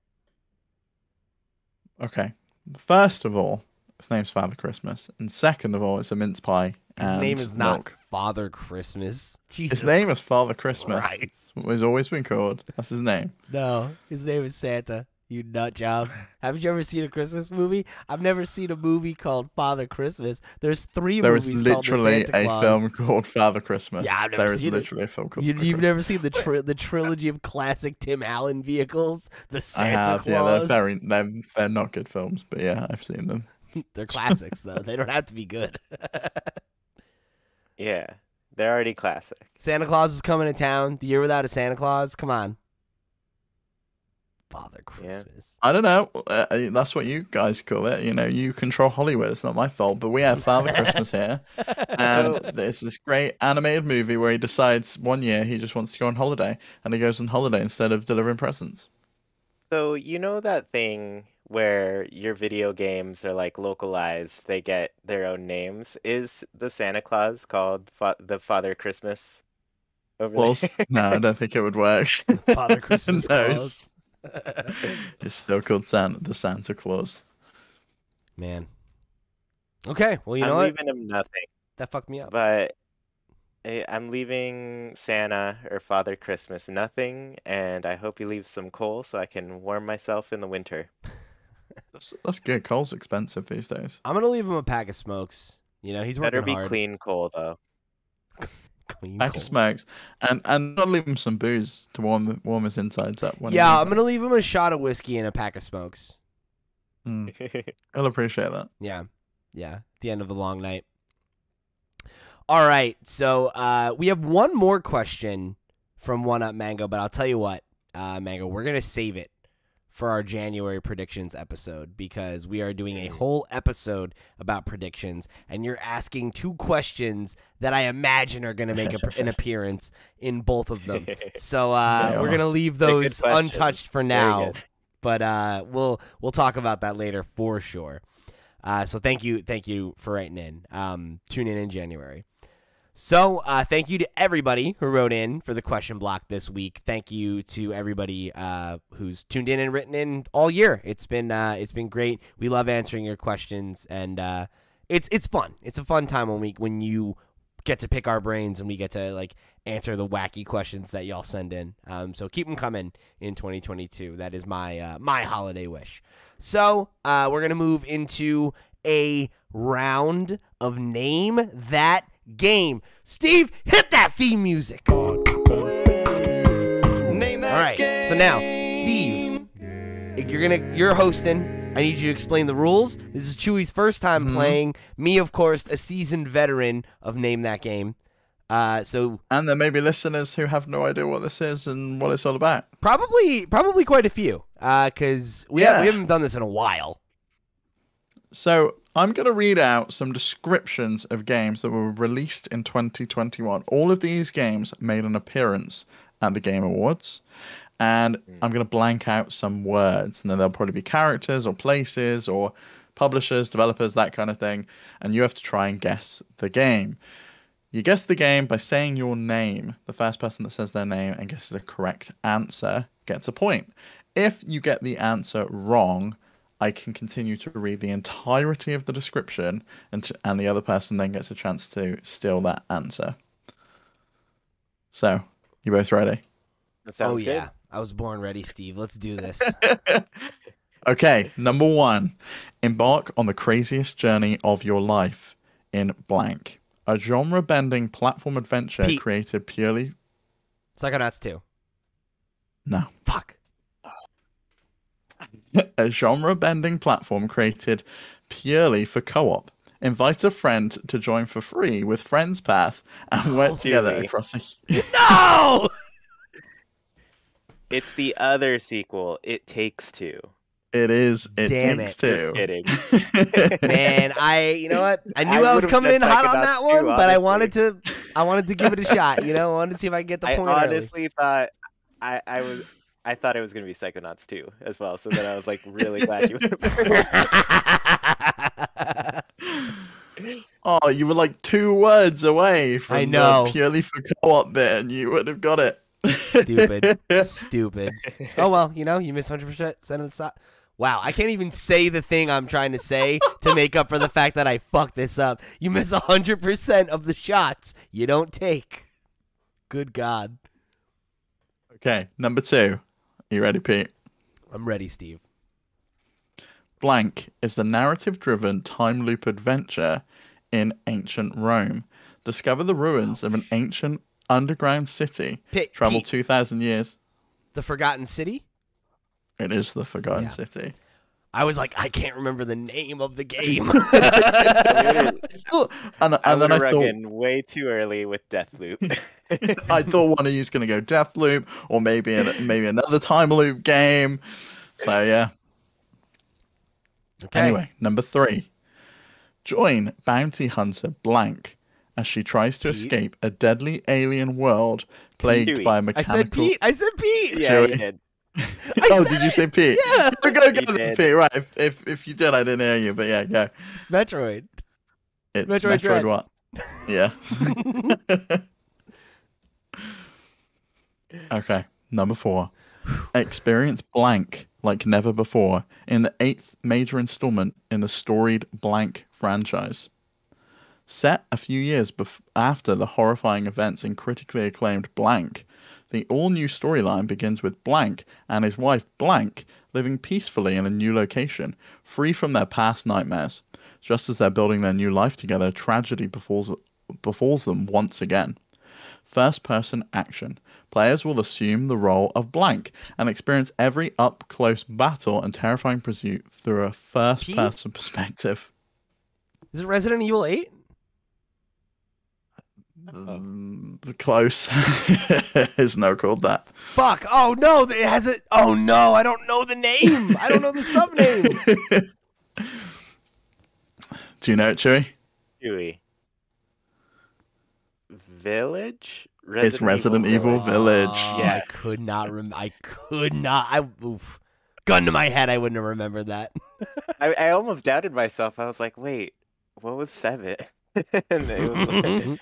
Okay. First of all, his name's Father Christmas. And second of all, it's a mince pie His and name is milk. not Father Christmas. Jesus His name is Father Christmas. Christ. He's always been called. That's his name. No, his name is Santa. You nut job. Haven't you ever seen a Christmas movie? I've never seen a movie called Father Christmas. There's 3 There is movies called The literally Santa a Claus. film called Father Christmas. Yeah, I've never There is seen it. literally a film called Father You've Christmas. never seen the trilogy of classic Tim Allen vehicles? The Santa I have, Claus? yeah, they're not good films, but yeah, I've seen them. They're classics, though. They don't have to be good. Yeah, they're already classic. Santa Claus is coming to town. The Year Without a Santa Claus. Come on. Father Christmas. I don't know. That's what you guys call it. You know, you control Hollywood. It's not my fault. But we have Father Christmas here. And there's this great animated movie where he decides one year he just wants to go on holiday. And he goes on holiday instead of delivering presents. So you know that thing where your video games are like localized, they get their own names. Is the Santa Claus called the Father Christmas over Close? there? No, I don't think it would work. Father Christmas No, Claus. it's still called the Santa Claus. Man. Okay, well, you I'm know what? leaving him nothing, That fucked me up. but I'm leaving Santa or Father Christmas nothing, and I hope he leaves some coal so I can warm myself in the winter. That's good. Coal's expensive these days. I'm going to leave him a pack of smokes. You know, he's working Better be hard. clean coal though. Clean Pack coal. of smokes. And I'll leave him some booze to warm his insides up. When Yeah, I'm going to leave him a shot of whiskey and a pack of smokes. I'll appreciate that. Yeah. Yeah. The end of the long night. All right. So we have one more question from One Up Mango, but I'll tell you what, Mango, we're going to save it for our January predictions episode because we are doing a whole episode about predictions, and you're asking 2 questions that I imagine are going to make an appearance in both of them. So we're going to leave those untouched for now, but we'll talk about that later for sure. So thank you for writing in. Tune in January. So thank you to everybody who wrote in for the question block this week. Thank you to everybody who's tuned in and written in all year. It's been great. We love answering your questions, and it's fun. It's a fun time when you get to pick our brains and we get to like answer the wacky questions that y'all send in. So keep them coming in 2022. That is my my holiday wish. So we're gonna move into a round of Name That Game. Steve, hit that theme music. Name that All right. Game. So now, Steve, you're hosting. I need you to explain the rules. This is Chuy's first time playing. Me, of course, a seasoned veteran of Name That Game. And there may be listeners who have no idea what this is and what it's all about. Probably quite a few, because we haven't done this in a while. So I'm going to read out some descriptions of games that were released in 2021. All of these games made an appearance at the Game Awards, and I'm going to blank out some words, and then there'll probably be characters or places or publishers, developers, that kind of thing, and you have to try and guess the game. You guess the game by saying your name. The first person that says their name and guesses the correct answer gets a point. If you get the answer wrong, I can continue to read the entirety of the description, and the other person then gets a chance to steal that answer. So, you both ready? That sounds yeah. good. I was born ready, Steve. Let's do this. Okay, number 1. Embark on the craziest journey of your life in blank. A genre-bending platform adventure created purely... Psychonauts 2. No. Fuck. A genre-bending platform created purely for co-op. Invite a friend to join for free with Friends Pass and work together across a... No! It's the other sequel, It Takes Two. It is. It Damn Takes it. Two. Just kidding. Man, you know what? I knew I was coming in hot on that one, but I wanted to give it a shot. You know, I wanted to see if I could get the point. I honestly thought I thought it was gonna be Psychonauts 2 as well. So then I was like really glad you went first. Oh, you were like 2 words away from the purely for co-op bit, and you would have got it. Stupid. Oh well, you missed 100% of the stop. Wow, I can't even say the thing I'm trying to say to make up for the fact that I fucked this up. You miss 100% of the shots you don't take. Good God. Okay, number 2. You ready, Pete? I'm ready, Steve. Blank is the narrative-driven time loop adventure in ancient Rome. Discover the ruins of an ancient underground city. Travel 2,000 years. The Forgotten City? It is the Forgotten City. I was like, I can't remember the name of the game. and then I thought in way too early with Deathloop. I thought one of you was going to go Deathloop, or maybe another time loop game. So yeah. Okay. Anyway, number 3. Join bounty hunter Blank as she tries to escape a deadly alien world plagued by a mechanical... I said Pete! Yeah, you did. Did you say Pete? Yeah. Go Pete. Right. If you did, I didn't hear you, but yeah, go. It's Metroid. It's Metroid what? Yeah. Okay. Number 4. Experience Blank like never before in the 8th major installment in the storied Blank franchise. Set a few years after the horrifying events in critically acclaimed Blank, the all-new storyline begins with Blank and his wife Blank living peacefully in a new location, free from their past nightmares. Just as they're building their new life together, tragedy befalls them once again. First-person action. Players will assume the role of Blank and experience every up-close battle and terrifying pursuit through a first-person perspective. Is it Resident Evil 8? Close. It's not called that. Fuck. Oh no, it has it. Oh no, I don't know the name. I don't know the sub-name. Do you know it, Chuy? Village? It's Resident Evil Village. Yeah, I could not. Oof. Gun to my head, I wouldn't have remembered that. I almost doubted myself. I was like, wait, what was 7? And it was like,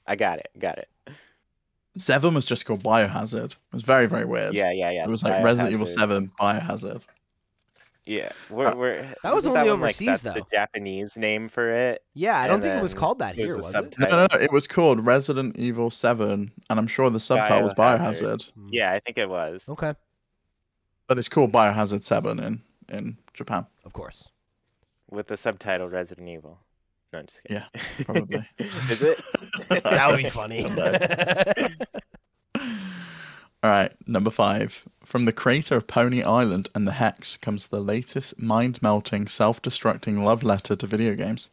I got it. 7 was just called Biohazard. It was very, very weird. Yeah. It was like Resident Evil 7 Biohazard. Yeah, that was only overseas, though. The Japanese name for it. Yeah, I don't think it was called that here, was it? No, it was called Resident Evil 7, and I'm sure the subtitle was Biohazard. Yeah, I think it was. Okay. But it's called Biohazard 7 in Japan. Of course. With the subtitle Resident Evil. No, I'm just kidding. Yeah, probably. Is it? That would be funny. All right, number 5. From the creator of Pony Island and The Hex comes the latest mind-melting, self-destructing love letter to video games.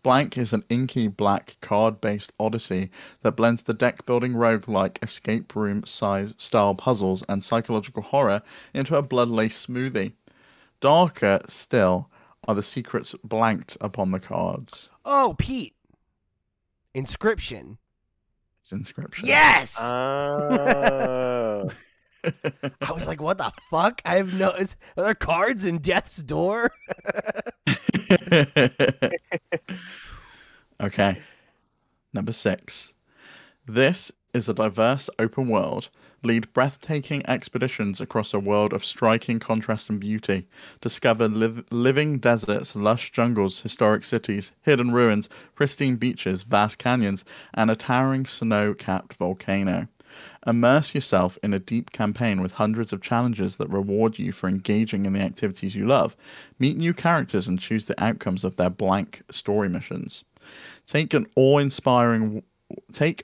Blank is an inky black card-based odyssey that blends the deck-building roguelike escape room-style puzzles and psychological horror into a blood-laced smoothie. Darker still are the secrets blanked upon the cards. Oh, Pete. Inscription. It's Inscription. Yes! Oh. I was like, what the fuck? I have no... Are there cards in Death's Door? Okay. Number 6. This is a diverse open world. Lead breathtaking expeditions across a world of striking contrast and beauty. Discover living deserts, lush jungles, historic cities, hidden ruins, pristine beaches, vast canyons, and a towering snow-capped volcano. Immerse yourself in a deep campaign with hundreds of challenges that reward you for engaging in the activities you love. Meet new characters and choose the outcomes of their blank story missions. Take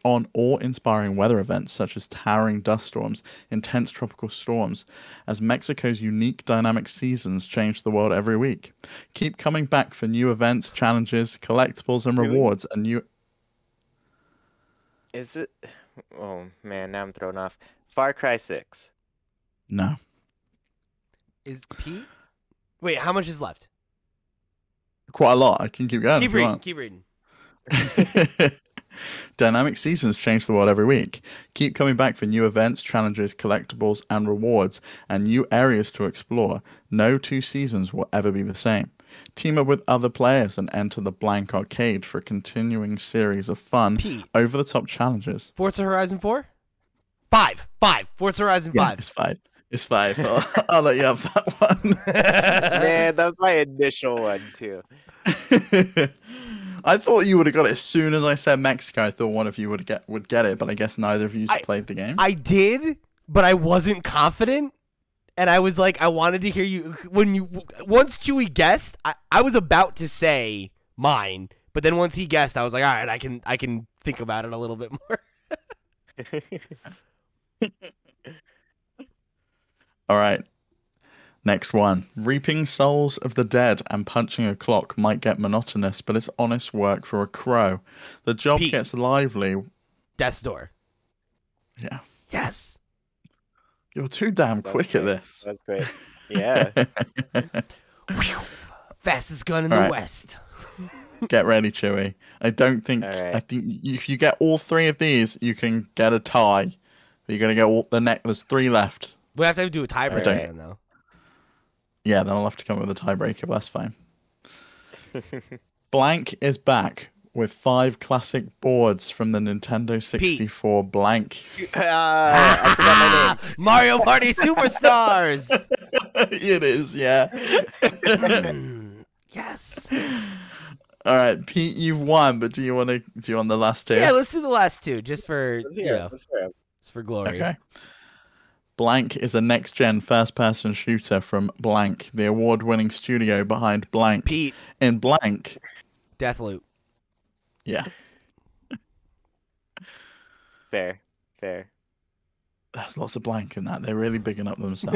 on awe-inspiring weather events such as towering dust storms, intense tropical storms, as Mexico's unique dynamic seasons change the world every week. Keep coming back for new events, challenges, collectibles, and rewards. And new. Is it? Oh man, now I'm thrown off. Far Cry 6. No. Is Pete? Wait, how much is left? Quite a lot. I can keep going. Keep reading. Keep reading. Dynamic seasons change the world every week. Keep coming back for new events, challenges, collectibles, and rewards, and new areas to explore. No 2 seasons will ever be the same. Team up with other players and enter the blank arcade for a continuing series of fun, over-the-top challenges. Forza Horizon 4? 5. Forza Horizon 5. It's 5. It's 5. I'll let you have that one. Man, that was my initial one, too. I thought you would have got it as soon as I said Mexico. I thought one of you would get it, but I guess neither of you played the game. I did, but I wasn't confident, and I was like, I wanted to hear you once Chuy guessed. I was about to say mine, but then once he guessed, I was like, all right, I can think about it a little bit more. All right. Next one. Reaping souls of the dead and punching a clock might get monotonous, but it's honest work for a crow. The job gets lively. Death's Door. Yeah. Yes. You're too damn quick at this. That's great. Yeah. Fastest gun in the West. Get ready, Chuy. I think if you get all 3 of these, you can get a tie. But you're gonna get all there's 3 left. We have to do a tiebreaker then, though. Yeah, then I'll have to come up with a tiebreaker, but that's fine. Blank is back with 5 classic boards from the Nintendo 64. Pete. Blank. I forgot my name. Mario Party Superstars. It is, yeah. Yes. All right, Pete, you've won, but do you want the last 2? Yeah, let's do the last 2 just for Let's for glory. Okay. Blank is a next-gen first-person shooter from Blank, the award-winning studio behind Blank. Pete. In Blank. Deathloop. Yeah. Fair. There's lots of Blank in that. They're really bigging up themselves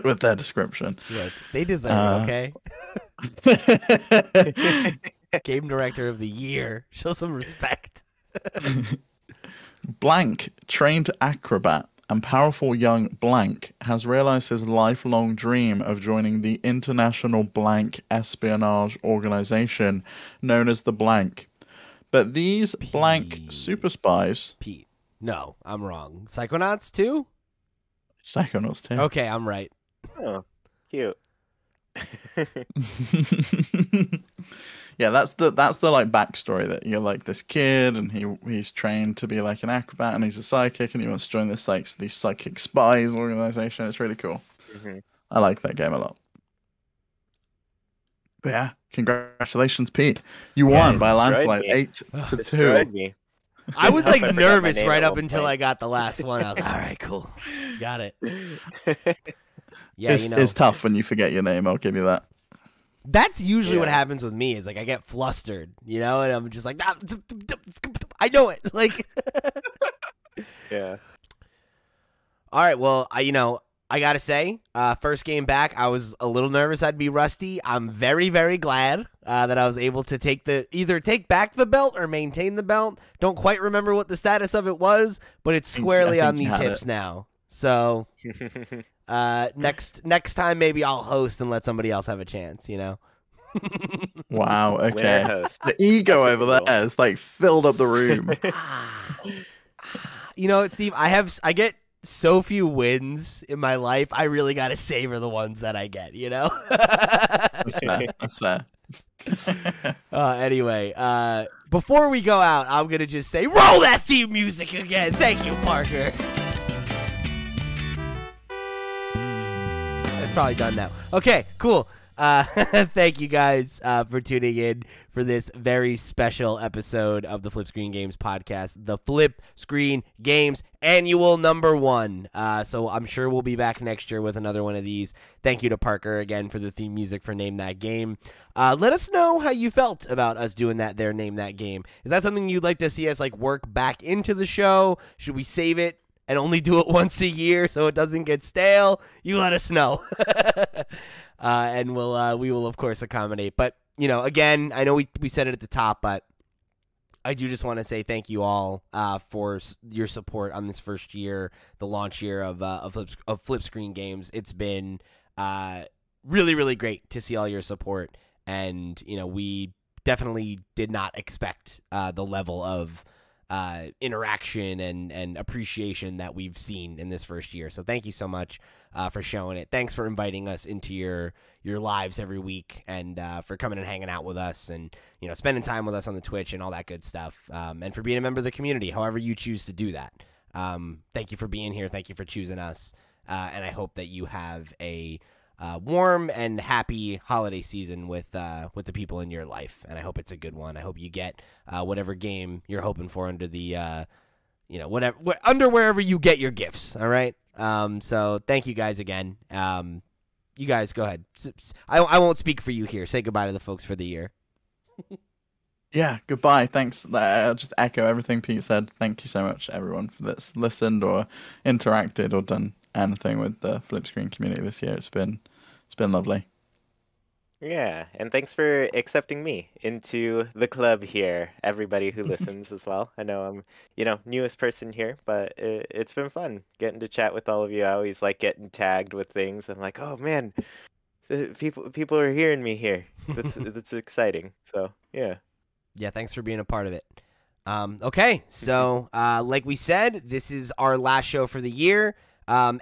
with their description. Look, they deserve it, okay? Game Director of the Year. Show some respect. Blank, trained acrobat and powerful young Blank, has realized his lifelong dream of joining the International Blank Espionage Organization known as the Blank. But these Blank super spies... Pete. No, I'm wrong. Psychonauts 2? Psychonauts 2. Okay, I'm right. Oh, cute. Yeah, that's the like backstory that you're like this kid and he's trained to be like an acrobat and he's a psychic and he wants to join this like these psychic spies organization. It's really cool. Mm-hmm. I like that game a lot. But yeah, congratulations, Pete. You won by a landslide, 8-2. I was like nervous right up until I got the last one. I was like, all right, cool. Got it. Yeah, it's tough when you forget your name, I'll give you that. That's usually what happens with me is like I get flustered, and I'm just like, I know it. Like, yeah. All right, well, I gotta say, first game back, I was a little nervous I'd be rusty. I'm very, very glad that I was able to either take back the belt or maintain the belt. Don't quite remember what the status of it was, but it's squarely on these hips now. So next time maybe I'll host and let somebody else have a chance, Wow, okay. The ego over there is like filled up the room. You know what, Steve? I get so few wins in my life. I really got to savor the ones that I get, you know? That's fair. That's fair. Anyway, before we go out, I'm going to just say, roll that theme music again. Thank you, Parker. That's probably done now. Okay, cool. Thank you guys for tuning in for this very special episode of the FlipScreen Games podcast, the FlipScreen Games annual #1. So I'm sure we'll be back next year with another one of these. Thank you to Parker again for the theme music for Name That Game. Let us know how you felt about us doing that there, Name That Game. Is that something you'd like to see us like work back into the show? Should we save it and only do it once a year so it doesn't get stale? You let us know. And we will of course accommodate. But you know, again, I know we said it at the top, but I do just want to say thank you all for your support on this first year, the launch year of FlipScreen Games. It's been really, really great to see all your support, and you know, we definitely did not expect the level of interaction and appreciation that we've seen in this first year. So thank you so much for showing it. Thanks for inviting us into your lives every week, and for coming and hanging out with us, and you know, spending time with us on the Twitch and all that good stuff, and for being a member of the community, however you choose to do that. Thank you for being here. Thank you for choosing us, and I hope that you have a warm and happy holiday season with the people in your life, and I hope it's a good one. I hope you get whatever game you're hoping for under the wherever you get your gifts. All right. So thank you guys again. You guys go ahead. I won't speak for you here. Say goodbye to the folks for the year. Yeah, goodbye. Thanks. I'll just echo everything Pete said. Thank you so much, everyone, for that's listened or interacted or done anything with the FlipScreen community this year. It's been lovely. Yeah, and thanks for accepting me into the club here, everybody who listens as well. I know I'm, newest person here, but it's been fun getting to chat with all of you. I always like getting tagged with things. I'm like, oh man, people are hearing me here. That's exciting. So yeah. Yeah, thanks for being a part of it. Okay, so like we said, this is our last show for the year.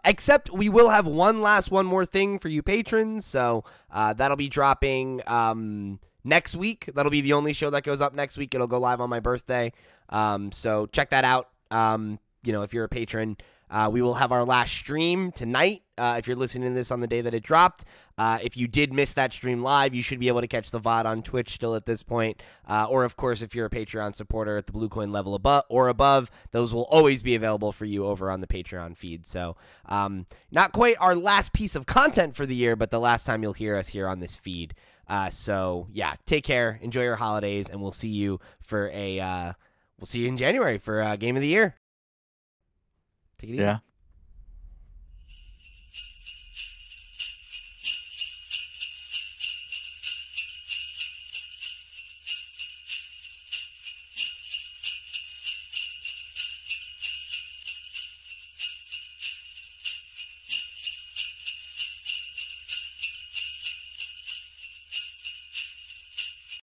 Except we will have one more thing for you patrons. So that'll be dropping next week. That'll be the only show that goes up next week. It'll go live on my birthday. So check that out. If you're a patron, we will have our last stream tonight. If you're listening to this on the day that it dropped, if you did miss that stream live, you should be able to catch the VOD on Twitch still at this point. Or, of course, if you're a Patreon supporter at the Blue Coin level above, those will always be available for you over on the Patreon feed. So not quite our last piece of content for the year, but the last time you'll hear us here on this feed. So, yeah, take care. Enjoy your holidays, and we'll see you in January for Game of the Year. Take it easy. Yeah.